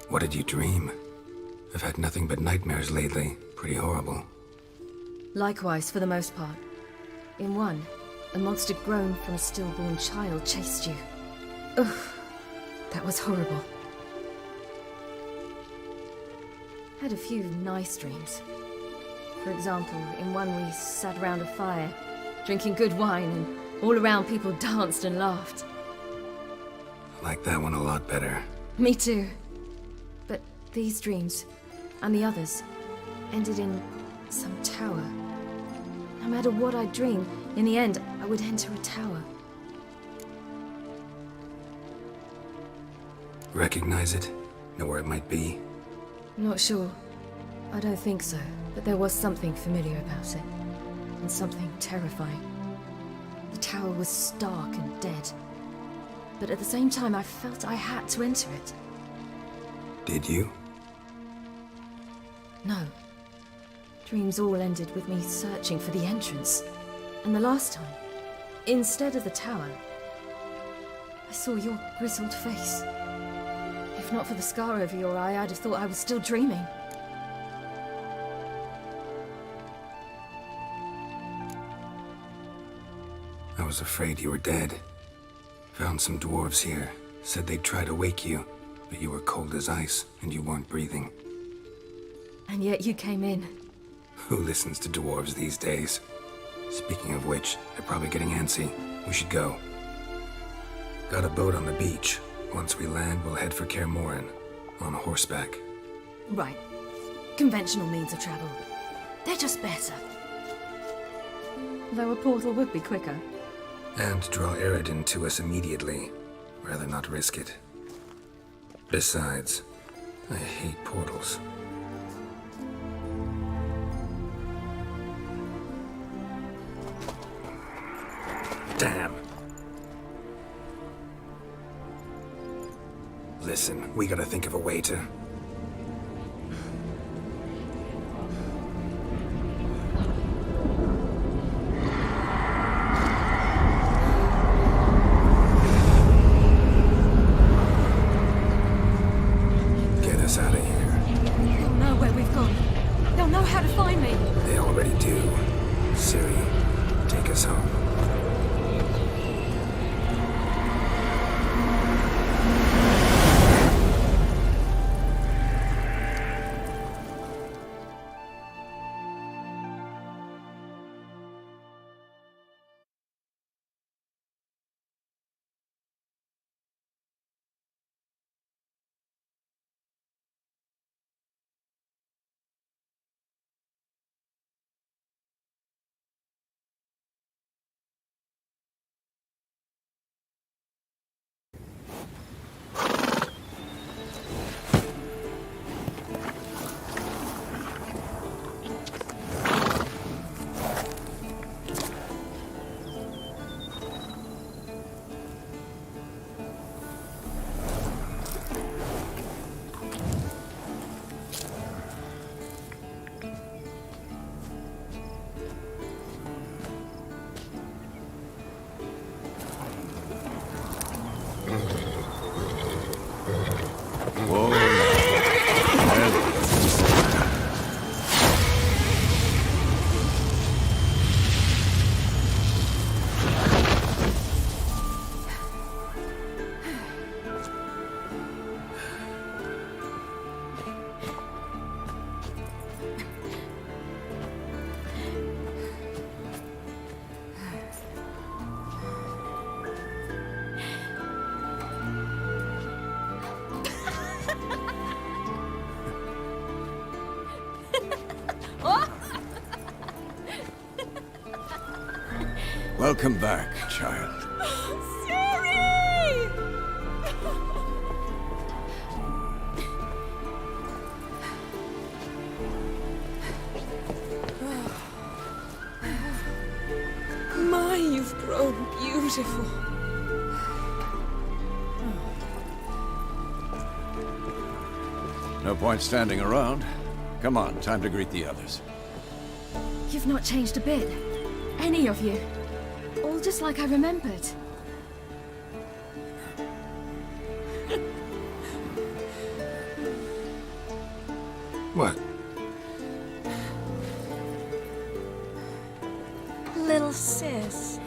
What did you dream? I've had nothing but nightmares lately. Pretty horrible. Likewise, for the most part. In one, a monster grown from a stillborn child chased you. Ugh, that was horrible. Had a few nice dreams. For example, in one we sat around a fire, drinking good wine, and all around people danced and laughed. I like that one a lot better. Me too. But these dreams, and the others, ended in some tower. No matter what I dreamed, in the end, I would enter a tower. Recognize it? Know where it might be? Not sure. I don't think so, but there was something familiar about it. And something terrifying. The tower was stark and dead. But at the same time, I felt I had to enter it. Did you? No. Dreams all ended with me searching for the entrance. And the last time, instead of the tower, I saw your grizzled face. If not for the scar over your eye, I'd have thought I was still dreaming. I was afraid you were dead. Found some dwarves here. Said they'd try to wake you, but you were cold as ice and you weren't breathing. And yet you came in. Who listens to dwarves these days? Speaking of which, they're probably getting antsy. We should go. Got a boat on the beach. Once we land, we'll head for Kaer Morhen. On horseback. Right. Conventional means of travel. They're just better. Though a portal would be quicker. And draw Eredin to us immediately. Rather not risk it. Besides, I hate portals. Damn. Listen, we gotta think of a way to... Get us out of here. They'll know where we've gone. They'll know how to find me. They already do. Ciri, take us home. Welcome back, child. Ciri! My, you've grown beautiful. No point standing around. Come on, time to greet the others. You've not changed a bit. Any of you. All just like I remembered. What? Little sis.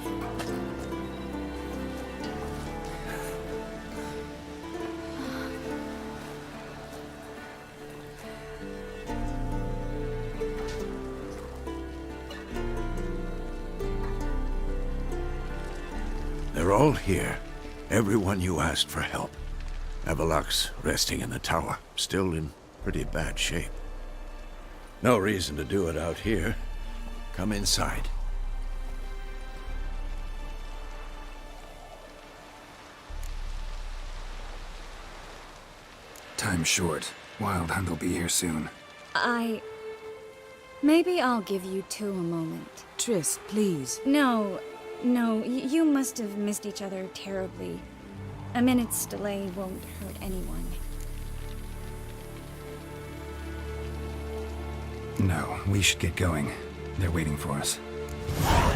They're all here. Everyone you asked for help. Avalok's resting in the tower, still in pretty bad shape. No reason to do it out here. Come inside. Time's short. Wild Hunt will be here soon. Maybe I'll give you two a moment. Triss, please. No, you must have missed each other terribly. A minute's delay won't hurt anyone. No, we should get going. They're waiting for us. Yeah,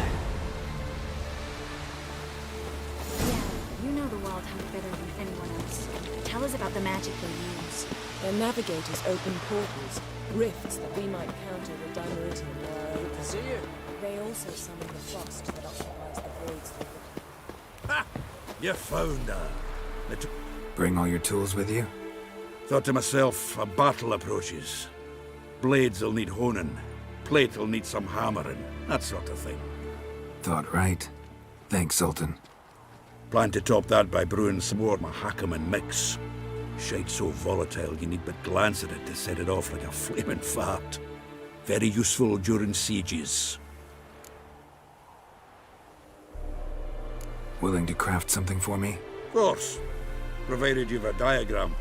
you know the Wild Hunt better than anyone else. Tell us about the magic magic they use? Their navigators open portals, rifts that we might counter with Dimeridium or our own. See you. They also summon the frost that occupies the voids they live. Ha! You found her. Bring all your tools with you? Thought to myself, a battle approaches. Blades will need honing. Plate will need some hammering. That sort of thing. Thought right. Thanks, Sultan. Plan to top that by brewing some more Mahakaman mix. Shite so volatile you need but glance at it to set it off like a flaming fart. Very useful during sieges. Willing to craft something for me? Of course. Provided you've a diagram.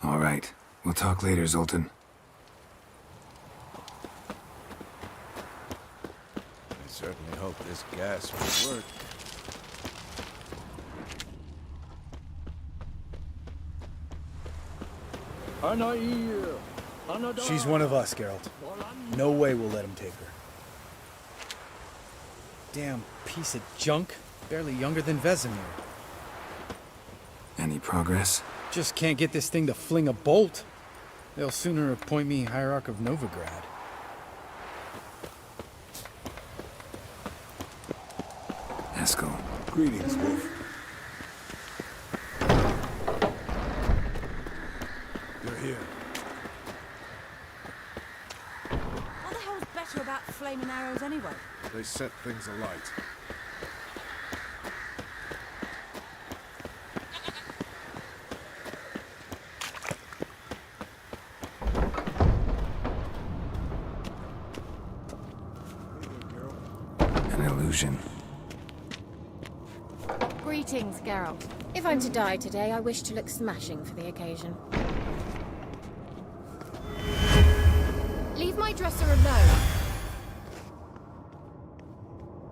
All right. We'll talk later, Zoltan. I certainly hope this gas will work. She's one of us, Geralt. No way we'll let him take her. Damn piece of junk. Barely younger than Vesemir. Any progress? Just can't get this thing to fling a bolt. They'll sooner appoint me Hierarch of Novigrad. Eskel. Greetings, Wolf. You're here. What the hell's better about flaming arrows anyway? They set things alight. An illusion. Greetings, Geralt. If I'm to die today, I wish to look smashing for the occasion. Leave my dresser alone.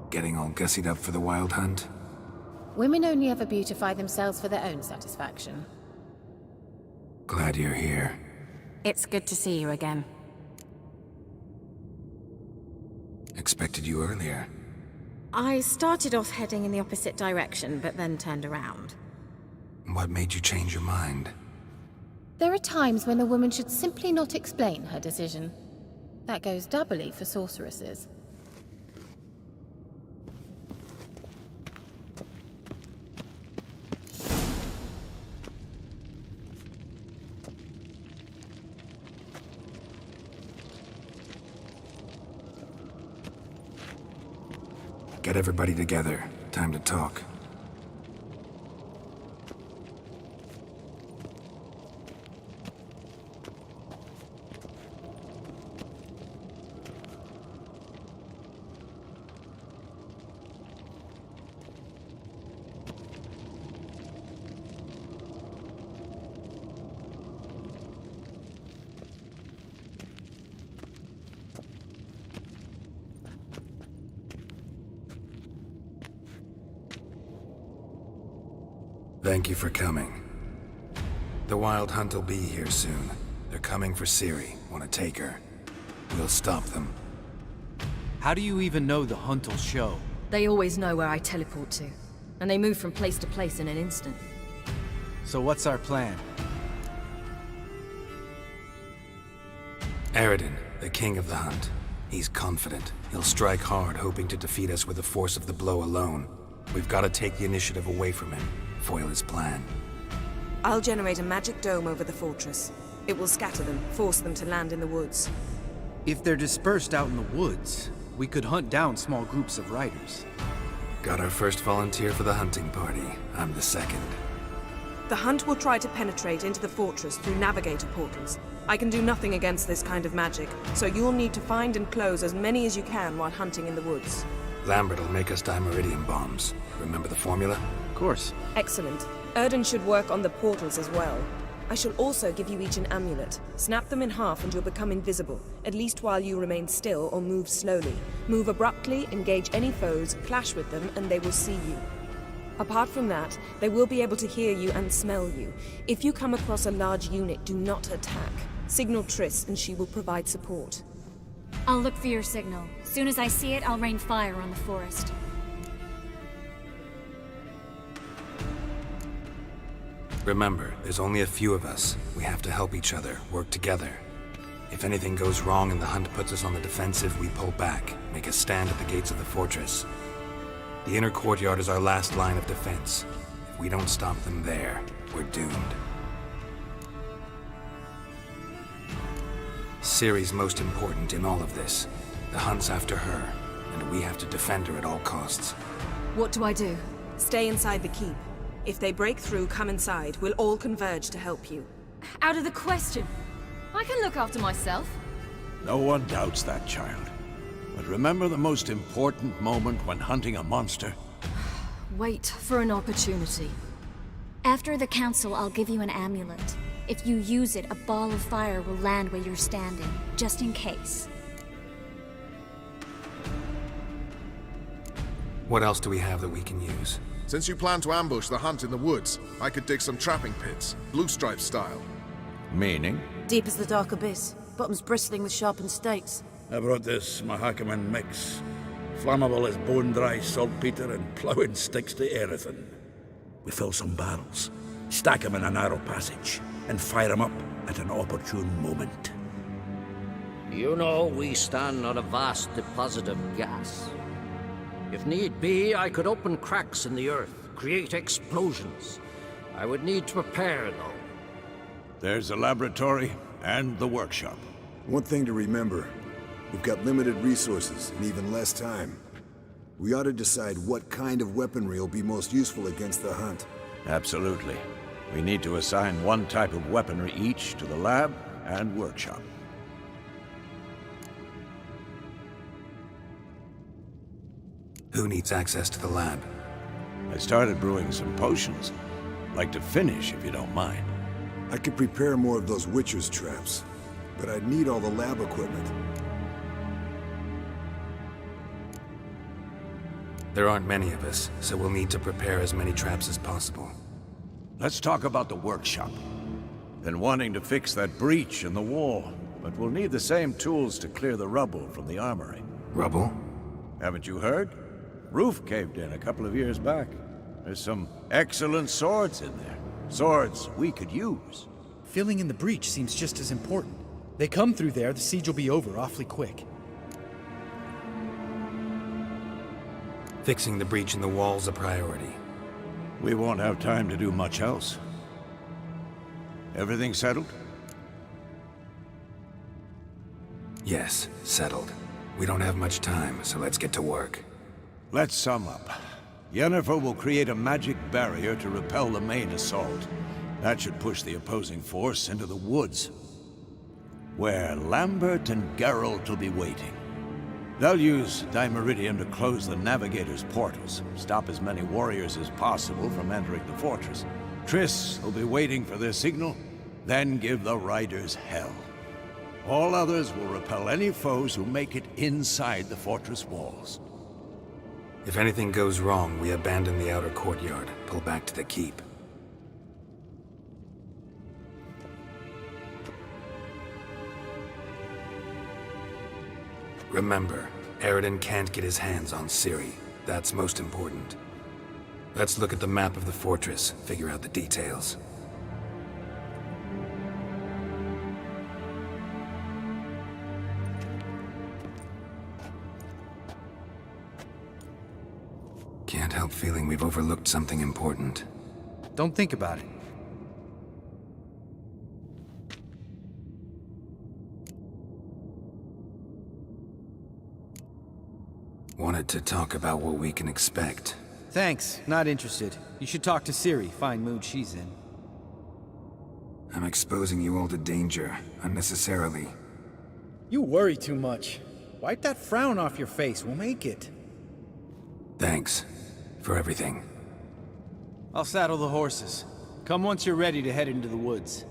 Getting all gussied up for the wild hunt? Women only ever beautify themselves for their own satisfaction. Glad you're here. It's good to see you again. Expected you earlier. I started off heading in the opposite direction, but then turned around. What made you change your mind? There are times when a woman should simply not explain her decision. That goes doubly for sorceresses. Get everybody together. Time to talk. Thank you for coming. The Wild Hunt will be here soon. They're coming for Ciri. Want to take her. We'll stop them. How do you even know the hunt will show? They always know where I teleport to, and they move from place to place in an instant. So what's our plan? Eredin, the king of the hunt. He's confident. He'll strike hard, hoping to defeat us with the force of the blow alone. We've got to take the initiative away from him. Foil his plan. I'll generate a magic dome over the fortress. It will scatter them, force them to land in the woods. If they're dispersed out in the woods, we could hunt down small groups of riders. Got our first volunteer for the hunting party. I'm the second. The hunt will try to penetrate into the fortress through navigator portals. I can do nothing against this kind of magic, so you'll need to find and close as many as you can while hunting in the woods. Lambert will make us dimeridium bombs. Remember the formula? Of course. Excellent. Erden should work on the portals as well. I shall also give you each an amulet. Snap them in half and you'll become invisible, at least while you remain still or move slowly. Move abruptly, engage any foes, clash with them, and they will see you. Apart from that, they will be able to hear you and smell you. If you come across a large unit, do not attack. Signal Triss and she will provide support. I'll look for your signal. Soon as I see it, I'll rain fire on the forest. Remember, there's only a few of us. We have to help each other, work together. If anything goes wrong and the hunt puts us on the defensive, we pull back, make a stand at the gates of the fortress. The inner courtyard is our last line of defense. If we don't stop them there, we're doomed. Ciri's most important in all of this. The hunt's after her, and we have to defend her at all costs. What do I do? Stay inside the keep. If they break through, come inside. We'll all converge to help you. Out of the question. I can look after myself. No one doubts that, child. But remember the most important moment when hunting a monster? Wait for an opportunity. After the council, I'll give you an amulet. If you use it, a ball of fire will land where you're standing, just in case. What else do we have that we can use? Since you plan to ambush the hunt in the woods, I could dig some trapping pits, blue stripe style. Meaning? Deep as the dark abyss, bottoms bristling with sharpened stakes. I brought this Mahakaman mix. Flammable as bone-dry saltpeter and ploughing sticks to anything. We fill some barrels, stack them in a narrow passage, and fire them up at an opportune moment. You know, we stand on a vast deposit of gas. If need be, I could open cracks in the earth, create explosions. I would need to prepare, though. There's the laboratory and the workshop. One thing to remember, we've got limited resources and even less time. We ought to decide what kind of weaponry will be most useful against the hunt. Absolutely. We need to assign one type of weaponry each to the lab and workshop. Who needs access to the lab? I started brewing some potions. Like to finish, if you don't mind. I could prepare more of those Witcher's traps, but I'd need all the lab equipment. There aren't many of us, so we'll need to prepare as many traps as possible. Let's talk about the workshop. Been wanting to fix that breach in the wall, but we'll need the same tools to clear the rubble from the armory. Rubble? Haven't you heard? Roof caved in a couple of years back. There's some excellent swords in there. Swords we could use. Filling in the breach seems just as important. They come through there, the siege will be over awfully quick. Fixing the breach in the wall's a priority. We won't have time to do much else. Everything settled? Yes, settled. We don't have much time, so let's get to work. Let's sum up. Yennefer will create a magic barrier to repel the main assault. That should push the opposing force into the woods, where Lambert and Geralt will be waiting. They'll use Dimeridium to close the Navigator's portals, stop as many warriors as possible from entering the fortress. Triss will be waiting for their signal, then give the riders hell. All others will repel any foes who make it inside the fortress walls. If anything goes wrong, we abandon the outer courtyard, pull back to the keep. Remember, Aridin can't get his hands on Ciri. That's most important. Let's look at the map of the fortress, figure out the details. Can't help feeling we've overlooked something important. Don't think about it. Wanted to talk about what we can expect. Thanks, not interested. You should talk to Ciri, fine mood she's in. I'm exposing you all to danger, unnecessarily. You worry too much. Wipe that frown off your face, we'll make it. Thanks for everything. I'll saddle the horses. Come once you're ready to head into the woods.